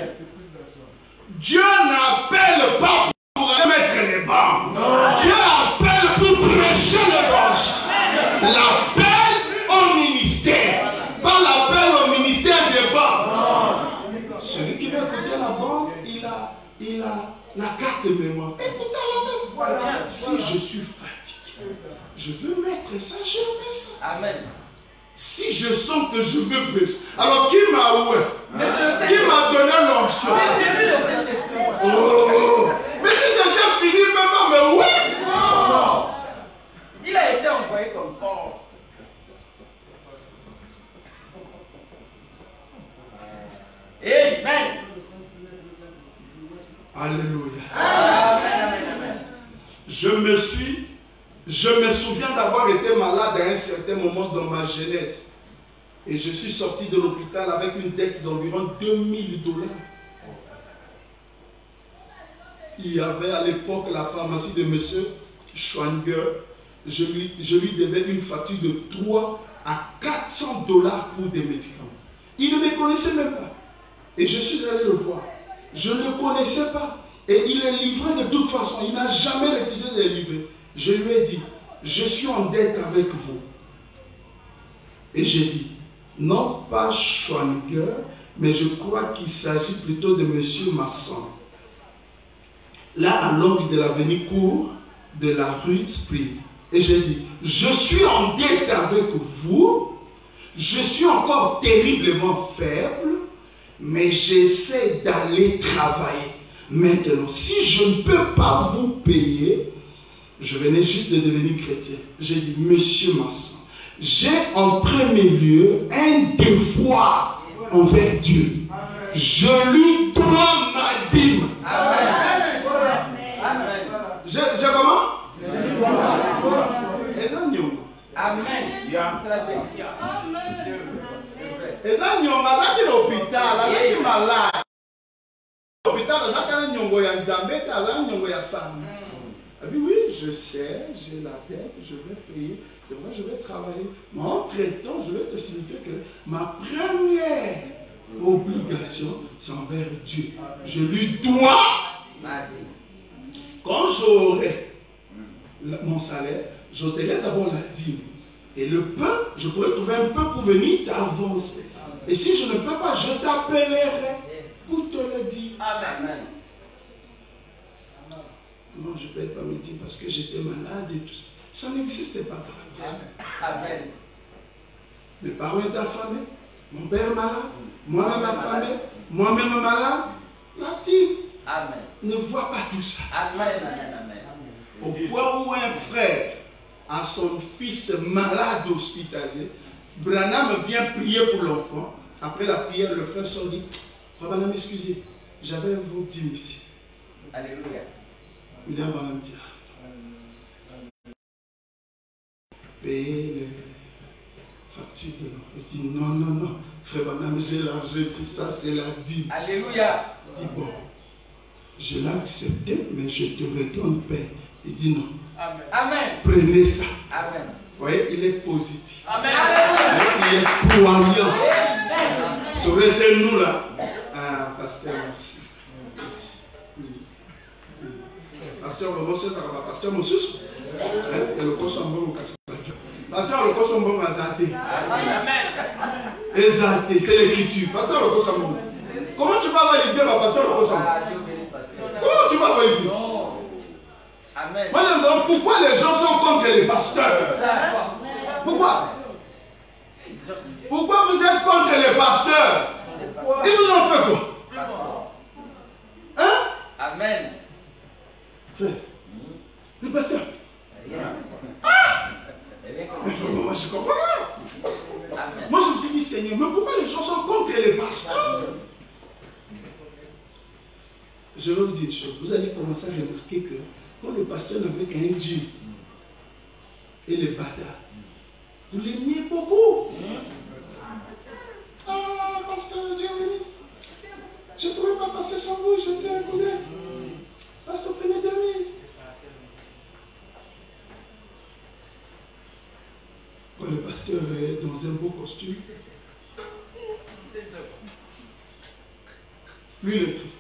Dieu n'appelle pas pour aller mettre les bancs. Dieu appelle pour prêcher l'évangile. L'appel au ministère. Pas l'appel au ministère des bancs. Celui qui veut écouter la banque, il a la carte mémoire. Écoutez à la messe. Si je suis fatigué, je veux mettre ça, je mets ça. Amen. Si je sens que je veux prêcher. Alors qui m'a oué? Qui m'a donné l'onction? C'est lui le Saint-Esprit. Oh! Mais si c'était fini, il ne peut pas me oué. Non. Il a été envoyé comme ça. Amen. Alléluia. Amen. Amen. Je me souviens d'avoir été malade à un certain moment dans ma jeunesse. Et je suis sorti de l'hôpital avec une dette d'environ $2000. Il y avait à l'époque la pharmacie de M. Schwanger. Je lui devais une facture de 3 à 400 $ pour des médicaments. Il ne me connaissait même pas. Et je suis allé le voir. Je ne le connaissais pas. Et il est livré de toute façon. Il n'a jamais refusé de les livrer. Je lui ai dit, je suis en dette avec vous. Et j'ai dit, non pas Schwanger, mais je crois qu'il s'agit plutôt de M. Masson. Là, à l'angle de l'avenue Cour, de la rue Spring. Et j'ai dit, je suis en dette avec vous, je suis encore terriblement faible, mais j'essaie d'aller travailler. Maintenant, si je ne peux pas vous payer, je venais juste de devenir chrétien. J'ai dit, Monsieur Masson, j'ai en premier lieu un devoir envers Dieu. Je lui dois ma dîme. Amen. J'ai comment? Amen. C'est la vérité. Et là, nous sommes à l'hôpital, là, nous malade. L'hôpital, là, nous sommes à femme. Oui, je sais, j'ai la dette, je vais payer, c'est vrai, je vais travailler. Mais entre-temps, je vais te signifier que ma première obligation, c'est envers Dieu. Je lui dois. Quand j'aurai mon salaire, j'ôterai d'abord la dîme. Et le peu, je pourrais trouver un peu pour venir t'avancer. Et si je ne peux pas, je t'appellerai pour te le dire. Amen. Non, je ne paye pas mes dîmes parce que j'étais malade et tout ça. Ça n'existait pas. Amen. Mes parents étaient affamés, mon père malade, moi-même affamé, moi-même malade. La dîme. Amen. Ne vois pas tout ça. Amen. Au point où un frère a son fils malade hospitalisé, Branham vient prier pour l'enfant. Après la prière, le frère sort dit, Frère Branham, excusez, j'avais vos dîmes ici. Alléluia. William Branham dit, payer les factures de l'enfant. Il dit, non, Frère Branham, j'ai l'argent ici, ça c'est la dîme. Alléluia. Il dit, bon, je l'ai accepté, mais je te redonne paix. Il dit non. Amen. Prenez ça. Amen. Vous voyez, il est positif. Amen. Il est croyant. Ça aurait été nous là. Ah, pasteur, merci. Pasteur, le monsieur, ça va. Pasteur, monsieur, et le cochon pasteur, le cochon a zaté. Amen. Et zaté, c'est l'écriture. Pasteur, le cochon. Comment tu vas valider ma pasteur, le cochon? Comment tu vas valider? Amen. Moi, je me demande pourquoi les gens sont contre les pasteurs. Pourquoi? Pourquoi vous êtes contre les pasteurs? Ils vous ont fait quoi? Hein? Amen. Frère, le pasteur. Moi, je comprends. Moi, je me suis dit, Seigneur, mais pourquoi les gens sont contre les pasteurs? je vais vous dire une chose. Vous allez commencer à remarquer que quand le pasteur n'avait qu'un jean et les bâtards, vous l'aimiez beaucoup. Ah, pasteur, Dieu bénisse. Je ne pouvais pas passer sans vous, j'étais un collègue. Pasteur, prenez de lui. Quand le pasteur est dans un beau costume, lui il est triste.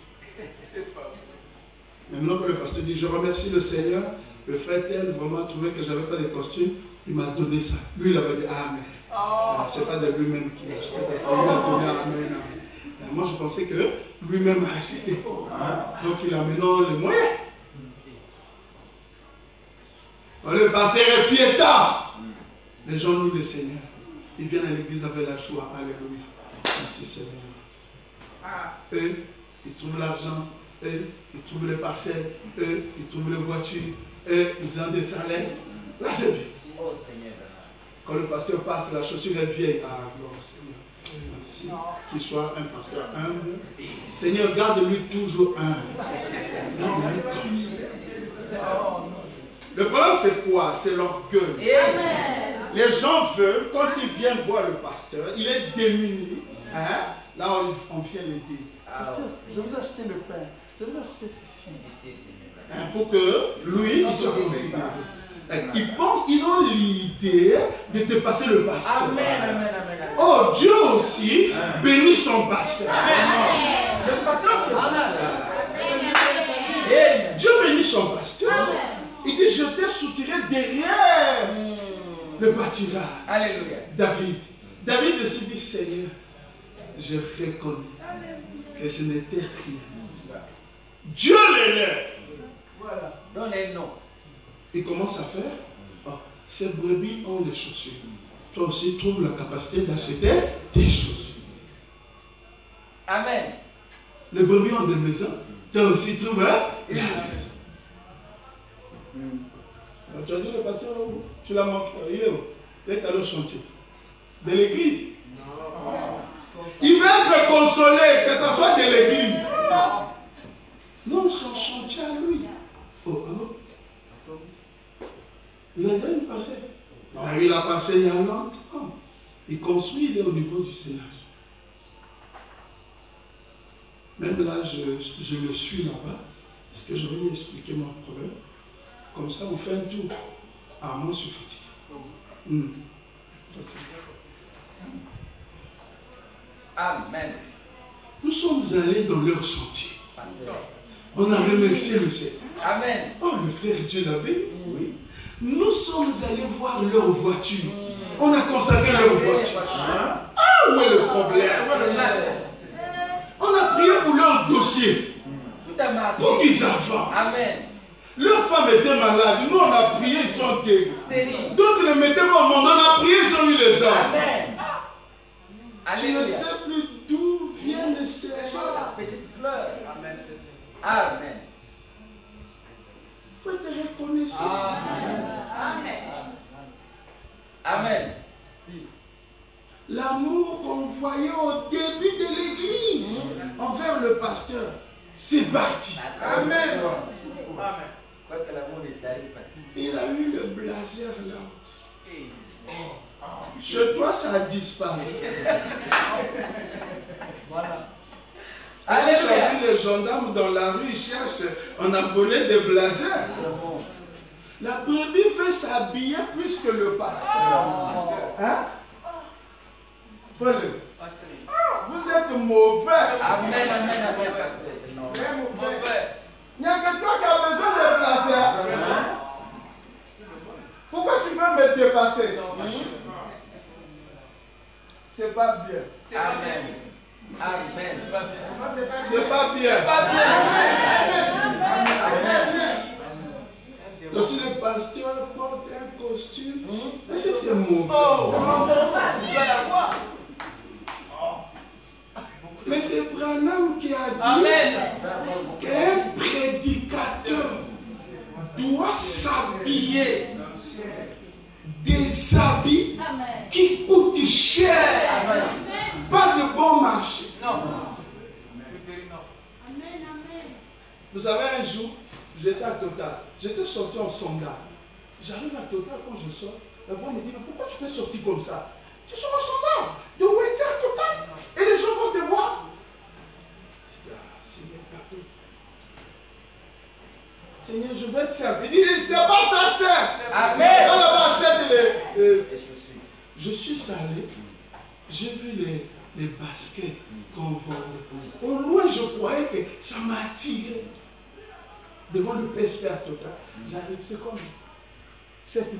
Maintenant que le pasteur dit, je remercie le Seigneur, le frère tel vraiment trouvé que je n'avais pas de costume, il m'a donné ça. Lui il avait dit Amen. Ce n'est pas de lui-même qui l'a acheté, il a donné Amen. Moi je pensais que lui-même a acheté. Donc il a maintenant les moyens. Quand le pasteur est piétant, les gens louent le Seigneur. Ils viennent à l'église avec la joie. Alléluia. Merci Seigneur. Eux, ils trouvent l'argent. Eux, ils trouvent les parcelles. Eux, ils trouvent les voitures. Eux, ils ont des salaires. Là, c'est bien. Oh Seigneur. Quand le pasteur passe, la chaussure est vieille. Ah, gloire au Seigneur. Merci. Qu'il soit un pasteur humble. Seigneur, garde-lui toujours humble. Garde-lui comme ça. Le problème, c'est quoi? C'est l'orgueil. Les gens veulent, quand ils viennent voir le pasteur, il est démuni. Hein? Là, on vient l'aider. Je vous ai acheté le pain. Je vous ai acheté ceci. Pour que lui, il se remercie. Ils pensent qu'ils ont l'idée de te passer le pasteur. Amen. Oh, Dieu aussi bénit son pasteur. Le patron, c'est le pasteur. Dieu bénit son pasteur. Il dit, je t'ai soutiré derrière le pâturage. Alléluia. David se dit, Seigneur, je reconnais que je n'étais rien. Dieu l'élève. Voilà. Donne les noms. Il commence à faire. Oh, ces brebis ont des chaussures. Toi aussi, trouve la capacité d'acheter des chaussures. Amen. Les brebis ont des maisons. Toi aussi, trouve la maison. Tu as dit le pasteur, tu l'as manqué. Il est où? Il est allé au chantier. De l'église. Il veut être consolé, que ce soit de l'église. Non, son chantier à lui. Il a déjà passé. Il a passé il y a longtemps. Il construit, il est au niveau du Sénat. Même là, je le suis là-bas. Parce que je vais lui expliquer mon problème. Comme ça, on fait un tour. Ah, moi, je suis fatigué. Amen. Nous sommes allés dans leur chantier. On a remercié le Seigneur. Amen. Oh, le frère Dieu l'a béni. Oui. Nous sommes allés voir leur voiture. On a consacré leur voiture. Ah, où est le problème? On a prié pour leur dossier. Tout est marché. Pour qu'ils avancent. Amen. Leur femme était malade. Nous, on a prié, ils sont guéris. D'autres ne mettaient pas au monde. On a prié, ils ont eu les âmes. Amen. Tu ne sais plus d'où viennent ces petites fleurs. Amen. Amen. Il faut être reconnaissant. Amen. Amen. L'amour qu'on voyait au début de l'église envers le pasteur, c'est parti. Amen. Amen. Il a eu le blazer là. Chez toi, ça a disparu. Voilà. Tu as vu les gendarmes dans la rue, ils cherchent, on a volé des blazers. La brebis fait s'habiller plus que le pasteur. Hein? Prenez. Vous êtes mauvais. Amen, pasteur. C'est mauvais. Il n'y a que toi qui as besoin de blazers. Pourquoi tu veux me dépasser? C'est pas bien. Amen. Amen. C'est pas bien. Donc si le pasteur porte un costume, est-ce que c'est mauvais? Il doit l'avoir. Mais c'est Branham qui a dit qu'un prédicateur doit s'habiller des habits qui coûtent cher. Pas de bon marché. Non. Vous savez, un jour, j'étais à Total. J'étais sorti en sandales. J'arrive à Total, quand je sors, la voix me dit, mais pourquoi tu peux sortir comme ça? Tu sors en sandales. De où es-tu à Total? Et les gens vont te voir. Je dis, ah, Seigneur, pardon. Seigneur, je veux être simple. Il dit, c'est pas ça simple. Amen. Dans la machette, je suis allé, j'ai vu les baskets qu'on vendait. Au loin, je croyais que ça m'a attiré. Devant le PSP à Total, j'arrive, c'est comme 7 000.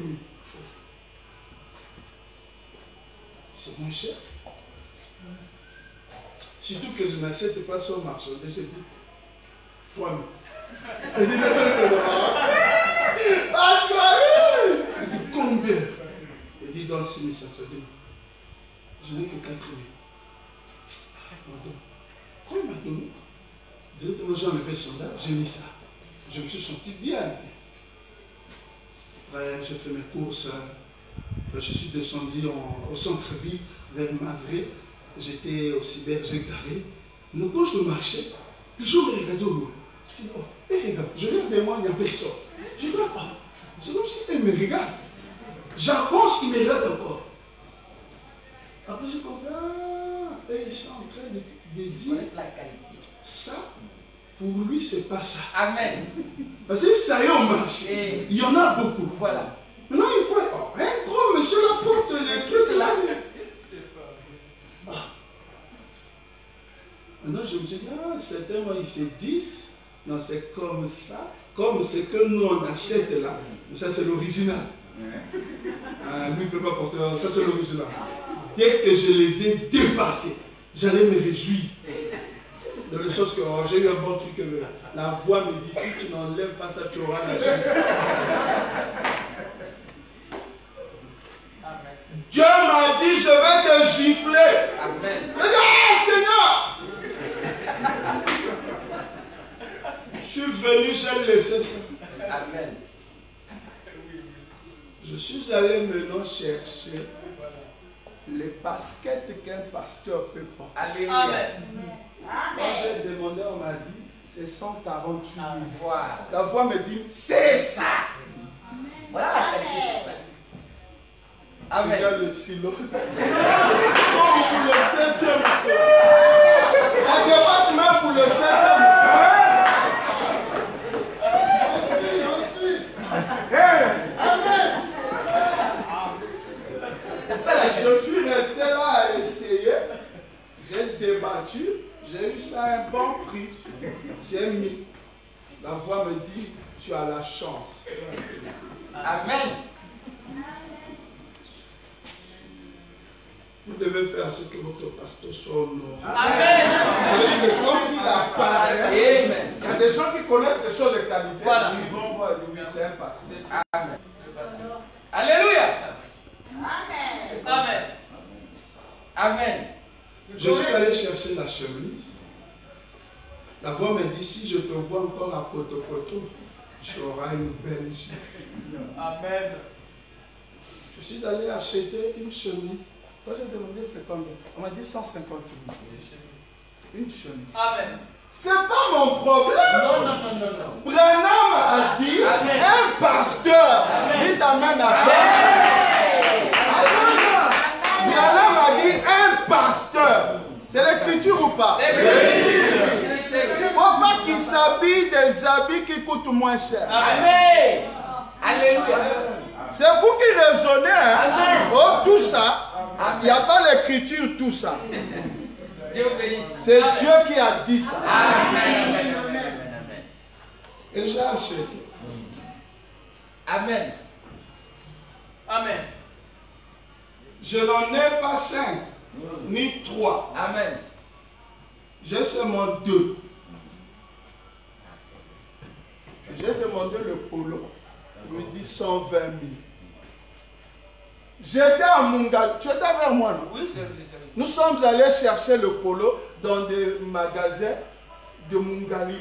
C'est moins cher. Surtout que je n'achète pas sur marché. Je dis 3 000. Je dis je dis combien? Il dit dans 6 500. Je n'ai que 4 000. Quand il m'a donné, directement j'ai enlevé le sondage, j'ai mis ça. Je me suis senti bien. Après, j'ai fait mes courses. Je suis descendu au centre-ville vers Mavré. J'étais au cyber, j'ai garé. Donc quand je marchais, les gens me regardaient au loin. Je dis, oh, regarde, je viens de moi, il n'y a personne. Je dis, ah, c'est comme si ils me regardent. J'avance, ils me regardent encore. Après, j'ai compris, ah, et ils sont en train de dire ça. Pour lui, c'est pas ça. Amen. Parce que ça y est au marché. Il y en a beaucoup. Voilà. Maintenant, il faut un gros monsieur la porte les trucs là. Ah. Maintenant, je me suis dit, ah, certains mois, ils se disent, non, c'est comme ça, comme ce que nous on achète là. Ça, c'est l'original. Ah, lui, il ne peut pas porter, ça, c'est l'original. Dès que je les ai dépassés, j'allais me réjouir. De la chose que oh, j'ai eu un bon truc, la voix me dit, si tu n'enlèves pas ça, tu auras la chance. Dieu m'a dit, je vais te gifler. Amen. Je dis, ah, Seigneur. Je suis venu, j'ai laissé ça. Amen. Je suis allé maintenant chercher les baskets qu'un pasteur peut porter. Alléluia. Amen. Quand j'ai demandé, on m'a dit, c'est 148 000. Voilà. La voix me dit, c'est ça. Voilà la qualité. Amen. Regarde le silence. Comme pour le 7e soir. Ça dépasse même pour le 7e soir. Ensuite. Amen. Je suis resté là à essayer. J'ai débattu. J'ai eu ça à un bon prix. J'ai mis. La voix me dit, tu as la chance. Amen. Vous devez faire ce que votre pasteur soit honoré. Amen. Ça veut dire que quand il apparaît, Amen. il y a des gens qui connaissent les choses de qualité. Voilà. Ils vont voir, oui, c'est un pasteur. Amen. Alléluia. Amen. Amen. Je suis allé chercher la chemise. La voix me dit, si je te vois encore à Poto, tu auras une belle gifle. Amen. Je suis allé acheter une chemise. Quand j'ai demandé c'est combien, on m'a dit 150 000. Une chemise. Amen. C'est pas mon problème. Non, non, non, non, non. Branham a dit, Amen. un pasteur. Amen. Dites amen à ça. Branham a dit, un pasteur. C'est l'écriture ou pas? Il ne faut pas qu'il s'habille des habits qui coûtent moins cher. Amen. Alléluia. C'est vous qui raisonnez. Hein? Amen. Oh, tout ça. Il n'y a pas l'écriture, tout ça. Dieu vous bénisse. C'est Dieu qui a dit ça. Amen. Amen. Et j'ai acheté. Amen. Amen. Je n'en ai pas 5, ni 3. Amen. J'ai seulement 2. J'ai demandé le polo. Il me dit 120 000. J'étais à Mungali. Tu étais avec moi, non? Oui, c'est vrai. Nous sommes allés chercher le polo dans des magasins de Mungali.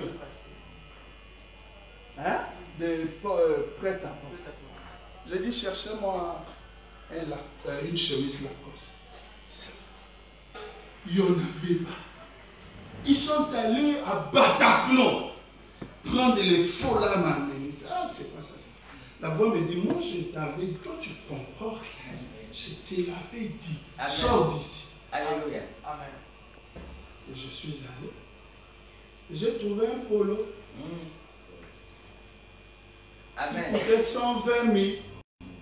Hein? Des prêt-à-porter. J'ai dit, cherchez-moi une chemise Lacoste. Il n'y en avait pas. Ils sont allés à Bataclan. prendre les faux lames à mener. Ah, c'est pas ça. La voix me dit, moi je t'avais dit, toi tu comprends rien. Je te l'avais dit. Amen. Sors d'ici. Alléluia. Amen. Et je suis allé. J'ai trouvé un polo. Amen. Il coûtait 120 000.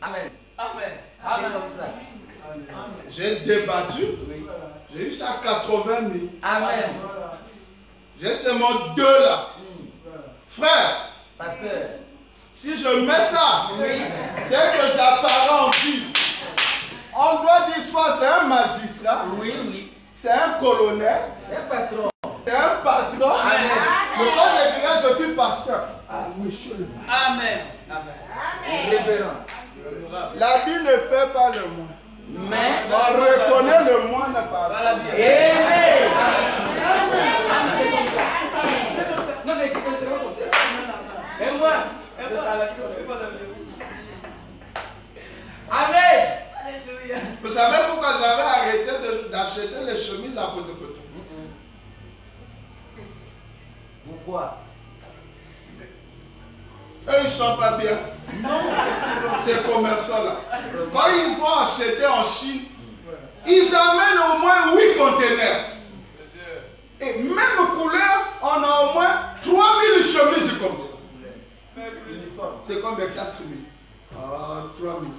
Amen. Amen. Amen. Comme ça. J'ai débattu. J'ai eu ça à 80 000. Amen. J'ai seulement 2 là. Frère, Pasteur. si je mets ça, Oui. dès que j'apparais en vie, on doit dire soit c'est un magistrat, Oui, oui. c'est un colonel, C'est un patron. c'est un patron. Amen. Le temps je dirais je suis pasteur. Ah, monsieur le maire. Amen. Amen. Révérend. La vie ne fait pas le moi. Mais. On reconnaît le moi n'est pas ça. Amen. C'est comme ça. Non, c'est comme ça. Et moi, Amen. Vous savez pourquoi j'avais arrêté d'acheter les chemises à potopoto? Pourquoi? Eux, ils ne sont pas bien. Non. Ces commerçants-là. Quand ils vont acheter en Chine, ils amènent au moins 8 conteneurs. Et même couleur, on a au moins 3000 chemises comme ça. C'est combien? 4000. Ah, 3000.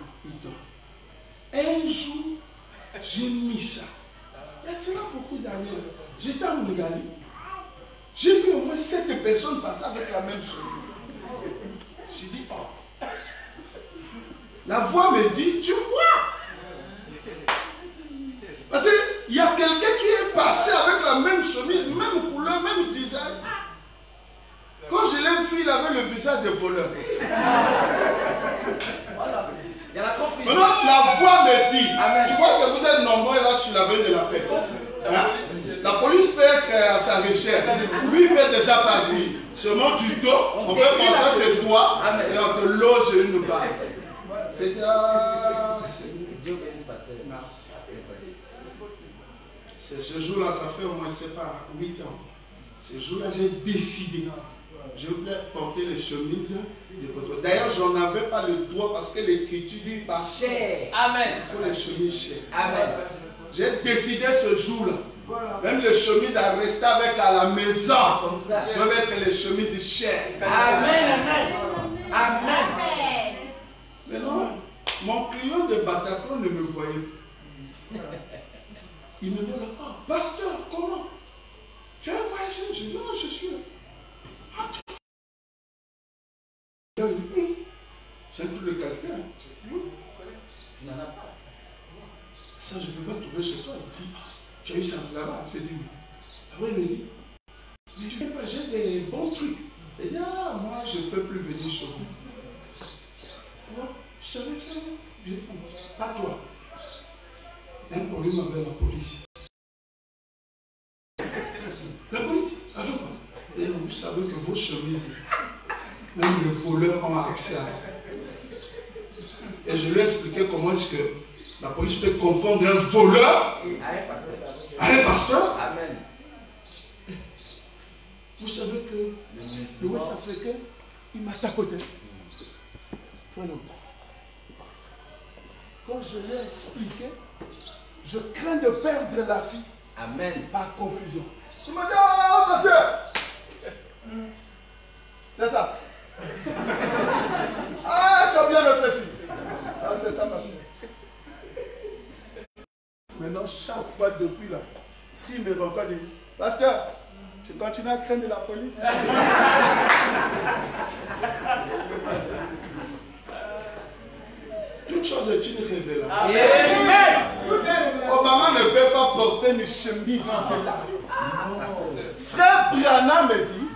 Un jour, j'ai mis ça. Il y a cela beaucoup d'années. J'étais à Mougali. J'ai vu au moins 7 personnes passer avec la même chemise. Je me suis dit, oh. La voix me dit, tu vois. Parce qu'il y a quelqu'un qui est passé avec la même chemise, même couleur, même design. Quand je l'ai vu, il avait le visage de voleur. Il y a la confusion. Maintenant, la voix me dit, Amen. tu vois que vous êtes nombreux là sur la veille de la fête. Hein? La police peut être à sa recherche. Lui peut déjà partir. Seulement du dos, on fait penser c'est toi et on te loge une barre. J'ai dit, ah, c'est Dieu bénisse pasteur. merci. C'est ce jour-là, ça fait au moins, c'est pas 8 ans. Ce jour-là, j'ai décidé. Je voulais porter les chemises de votre. D'ailleurs, je n'en avais pas le droit parce que l'écriture dit pas Cher. Amen. il faut les chemises chères. Amen. J'ai décidé ce jour-là. Même les chemises à rester avec à la maison. Comme ça. Doivent être les chemises chères. Amen. Amen. Amen. Mais non, mon client de Bataclan ne me voyait plus. Il me dit, oh, pasteur, comment? Tu as voyagé? Je dis, non, je suis là. Ah, c'est tout le caractère. Tu n'en as pas. Ça, je ne peux pas trouver chez toi. Il dit, tu as eu ça là-bas? J'ai dit, oui. Après, il me dit, mais tu sais pas, j'ai des bons trucs. J'ai dit, ah, moi, je ne peux plus venir chez vous. Ouais, je t'avais fait, je dis, pas toi. Un problème avec la police. La police, avec quoi? Et vous savez que vos chemises, même les voleurs ont accès à ça. Et je lui ai expliqué comment est-ce que la police peut confondre un voleur à un pasteur. Amen. Vous savez que le West Africain, il m'a tapoté. Voilà. Quand je l'ai expliqué, je crains de perdre la vie. Amen. Par confusion. Il m'a dit, oh, pasteur. C'est ça. Ah, tu as bien réfléchi. Ah, c'est ça, pasteur. Maintenant, chaque fois depuis là, s'il me rencontre, il dit, pasteur, tu continues à craindre la police? Toute chose est une révélation. Amen. Obama ne peut pas porter une chemise de la rue. Frère Brianna me dit,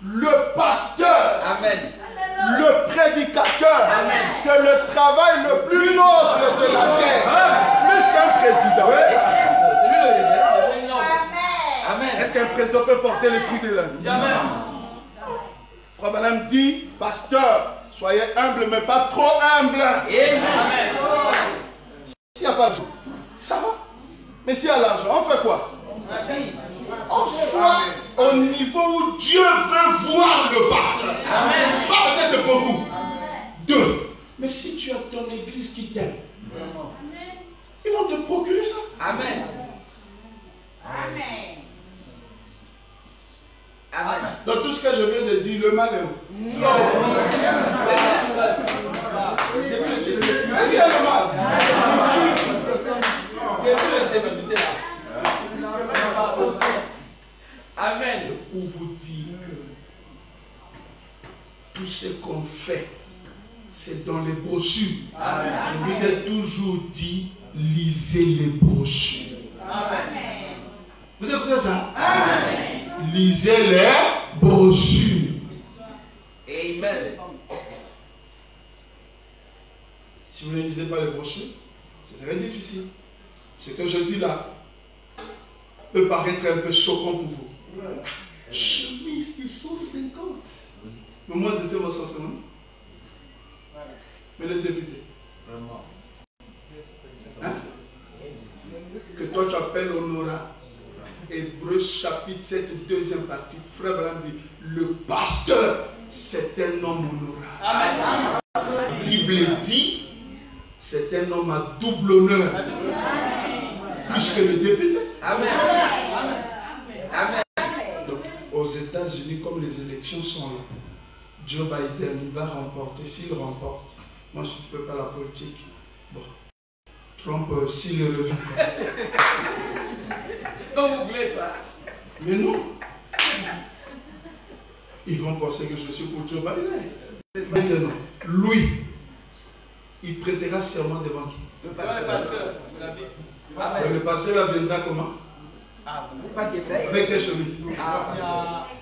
le pasteur, Amen. le prédicateur, Amen. c'est le travail le plus noble de la terre. Plus qu'un président. C'est lui le révérend. Amen. Est-ce qu'un président peut porter le truc de la rue? Jamais. Frère Brianna dit, pasteur, soyez humble, mais pas trop humble. Amen. S'il n'y a pas d'argent, ça va. Mais s'il y a l'argent, on fait quoi? On soit au niveau où Dieu veut voir le pasteur. Amen. Pas peut-être beaucoup. 2. Mais si tu as ton église qui t'aime, ils vont te procurer ça. Amen. Amen. Amen. Dans tout ce que je viens de dire, le mal est où? Non. Est-ce qu'il y a le mal? Amen. C'est pour vous dire que tout ce qu'on fait, c'est dans les brochures. Amen. Je vous ai toujours dit, lisez les brochures. Amen. Vous écoutez ça? Amen. Lisez les brochures. Amen. Si vous ne lisez pas les brochures, c'est très difficile. Ce que je dis là peut paraître un peu choquant pour vous. Chemise, ils sont 50. Mais moi, je sais mon sens, non? Mais les députés. Hein? Que toi tu appelles Honora. Hébreux chapitre 7, deuxième partie. Frère Branham dit, le pasteur, c'est un homme honorable. La Bible dit, c'est un homme à double honneur. Plus que le député. Amen. Amen. Donc, aux États-Unis, comme les élections sont là, Joe Biden, il va remporter. S'il remporte, moi je ne fais pas la politique. Bon, Trump, s'il le revient. Comme vous voulez ça. Mais non. Ils vont penser que je suis pour Joe Biden. Maintenant, lui, il prêtera serment devant qui? Le pasteur. Amen. Le pasteur là viendra comment? Avec quelle chemise?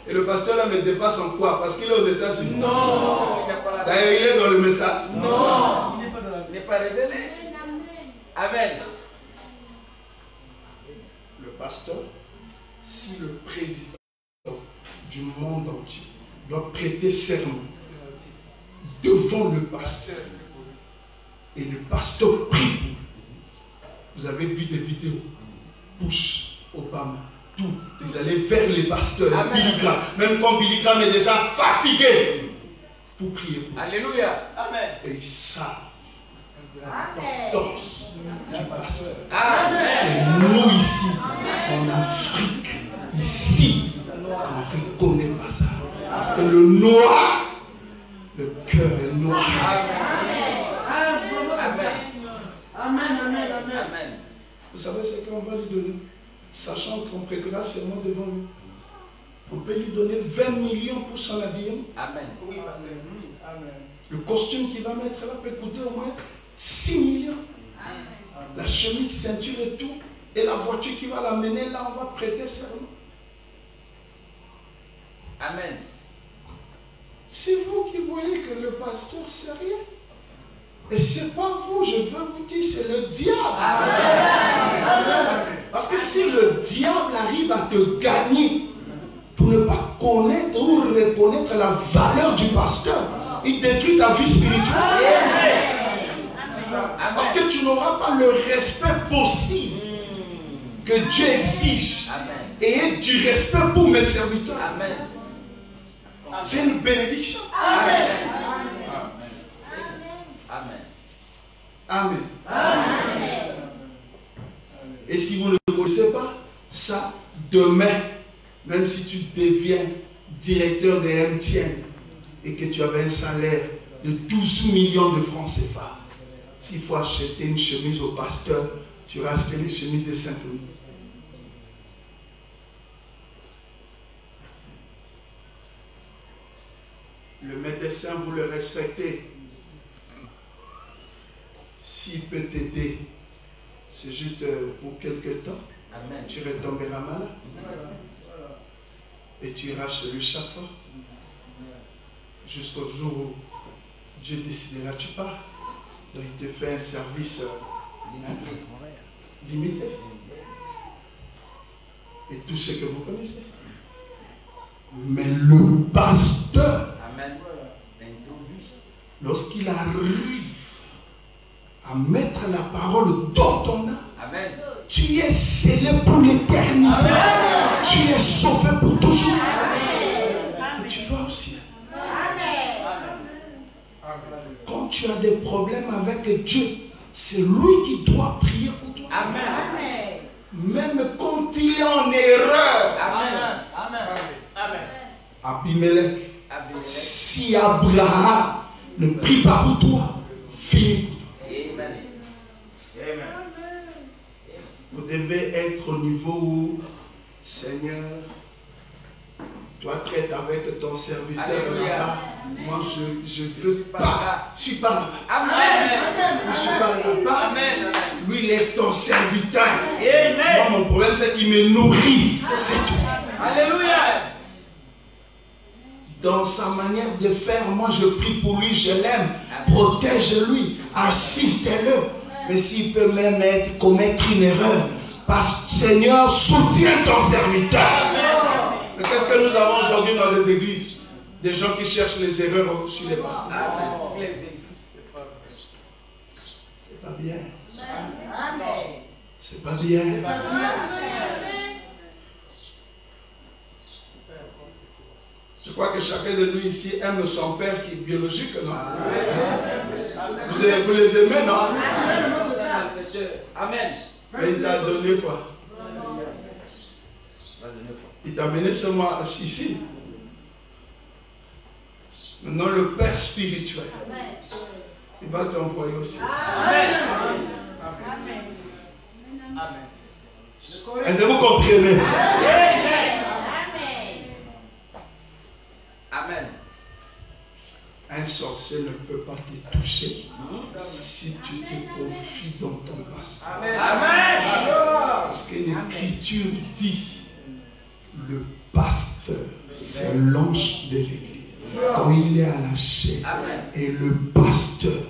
Et le pasteur là me dépasse en quoi? Parce qu'il est aux États-Unis. Non. D'ailleurs, il est dans le message. Non. Il n'est pas révélé. Amen. Le pasteur, si le président du monde entier doit prêter serment devant le pasteur et le pasteur prie pour lui. Vous avez vu des vidéos, Bush, Obama, tout. Ils allaient vers les pasteurs, Billy Graham. Même quand Billy Graham est déjà fatigué pour prier pour lui. Alléluia. Amen. Et ils savent l'importance du pasteur. Amen. C'est nous ici, en Afrique, ici, on ne reconnaît pas ça. Parce que le noir, le cœur est noir. Amen. Vous savez ce qu'on va lui donner, sachant qu'on prêtera serment devant lui. On peut lui donner 20 millions pour son habillement. Amen. Oui, pasteur. Amen. Le costume qu'il va mettre là peut coûter au moins 6 millions. La chemise, ceinture et tout. Et la voiture qui va l'amener là, on va prêter serment. Amen. C'est vous qui voyez que le pasteur, c'est rien. Et c'est pas vous, je veux vous dire, c'est le diable. Amen. Parce que si le diable arrive à te gagner pour ne pas connaître ou reconnaître la valeur du pasteur, il détruit ta vie spirituelle. Parce que tu n'auras pas le respect possible que Dieu exige. Amen. Et du respect pour mes serviteurs. Amen. C'est une bénédiction. Amen. Amen. Amen. Et si vous ne le connaissez pas, ça, demain, même si tu deviens directeur de MTN et que tu avais un salaire de 12 millions de francs CFA, s'il faut acheter une chemise au pasteur, tu vas acheter une chemise de Saint-Denis. Le médecin, vous le respectez. S'il peut t'aider, c'est juste pour quelque temps. Amen. Tu retomberas malade. Et tu iras chez lui chaque fois. Jusqu'au jour où Dieu décidera, tu pars. Donc il te fait un service limité. Et tout ce que vous connaissez. Mais le pasteur, Amen. lorsqu'il arrive à mettre la parole dans ton âme, Amen. tu es scellé pour l'éternité. Tu es sauvé pour toujours. Et tu vas au ciel. Quand tu as des problèmes avec Dieu, c'est lui qui doit prier pour toi. Amen. Même quand il est en erreur. Amen. Amen. Abimelech, si Abraham ne prie pas pour toi, fini. Amen. Vous devez être au niveau où, Seigneur, toi traite avec ton serviteur là-bas. Moi, je ne veux pas. Je ne suis pas là-bas. Amen. Je ne suis pas là-bas. Amen. Lui, il est ton serviteur. Amen. Moi, mon problème, c'est qu'il me nourrit. C'est tout. Alléluia. Dans sa manière de faire, moi, je prie pour lui, je l'aime. Protège-lui, assiste-le. Mais s'il peut même commettre une erreur, parce que Seigneur, soutiens ton serviteur. Mais qu'est-ce que nous avons aujourd'hui dans les églises? Des gens qui cherchent les erreurs sur les pasteurs. C'est pas bien. C'est pas bien. Je crois que chacun de nous ici aime son père qui est biologique, non? Vous les aimez, non? Amen. Mais il t'a donné quoi? Il t'a amené seulement ici. Maintenant, le Père spirituel, il va t'envoyer aussi. Amen. Est-ce que vous comprenez? Amen. Un sorcier ne peut pas te toucher si tu te confies dans ton pasteur. Amen. Parce que l'Écriture dit, le pasteur, c'est l'ange de l'Église. Quand il est à la chair, et le pasteur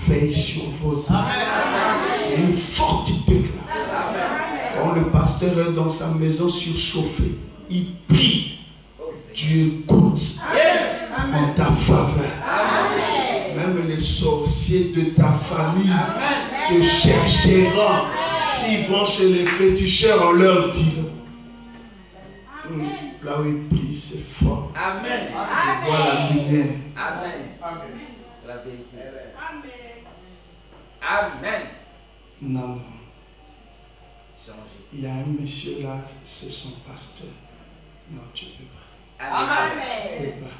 veille sur vos âmes. C'est une forte déclaration. Quand le pasteur est dans sa maison surchauffée, il prie. Dieu écoute en ta faveur. Même les sorciers de ta famille te chercheront. S'ils vont chez les féticheurs, on leur dira. Là où il prie, c'est fort. Amen. Je vois la lumière. Amen. C'est la vérité. Amen. Non. Changez. Il y a un monsieur là, c'est son pasteur. Non, tu ne peux pas. Amen. Tu ne peux pas.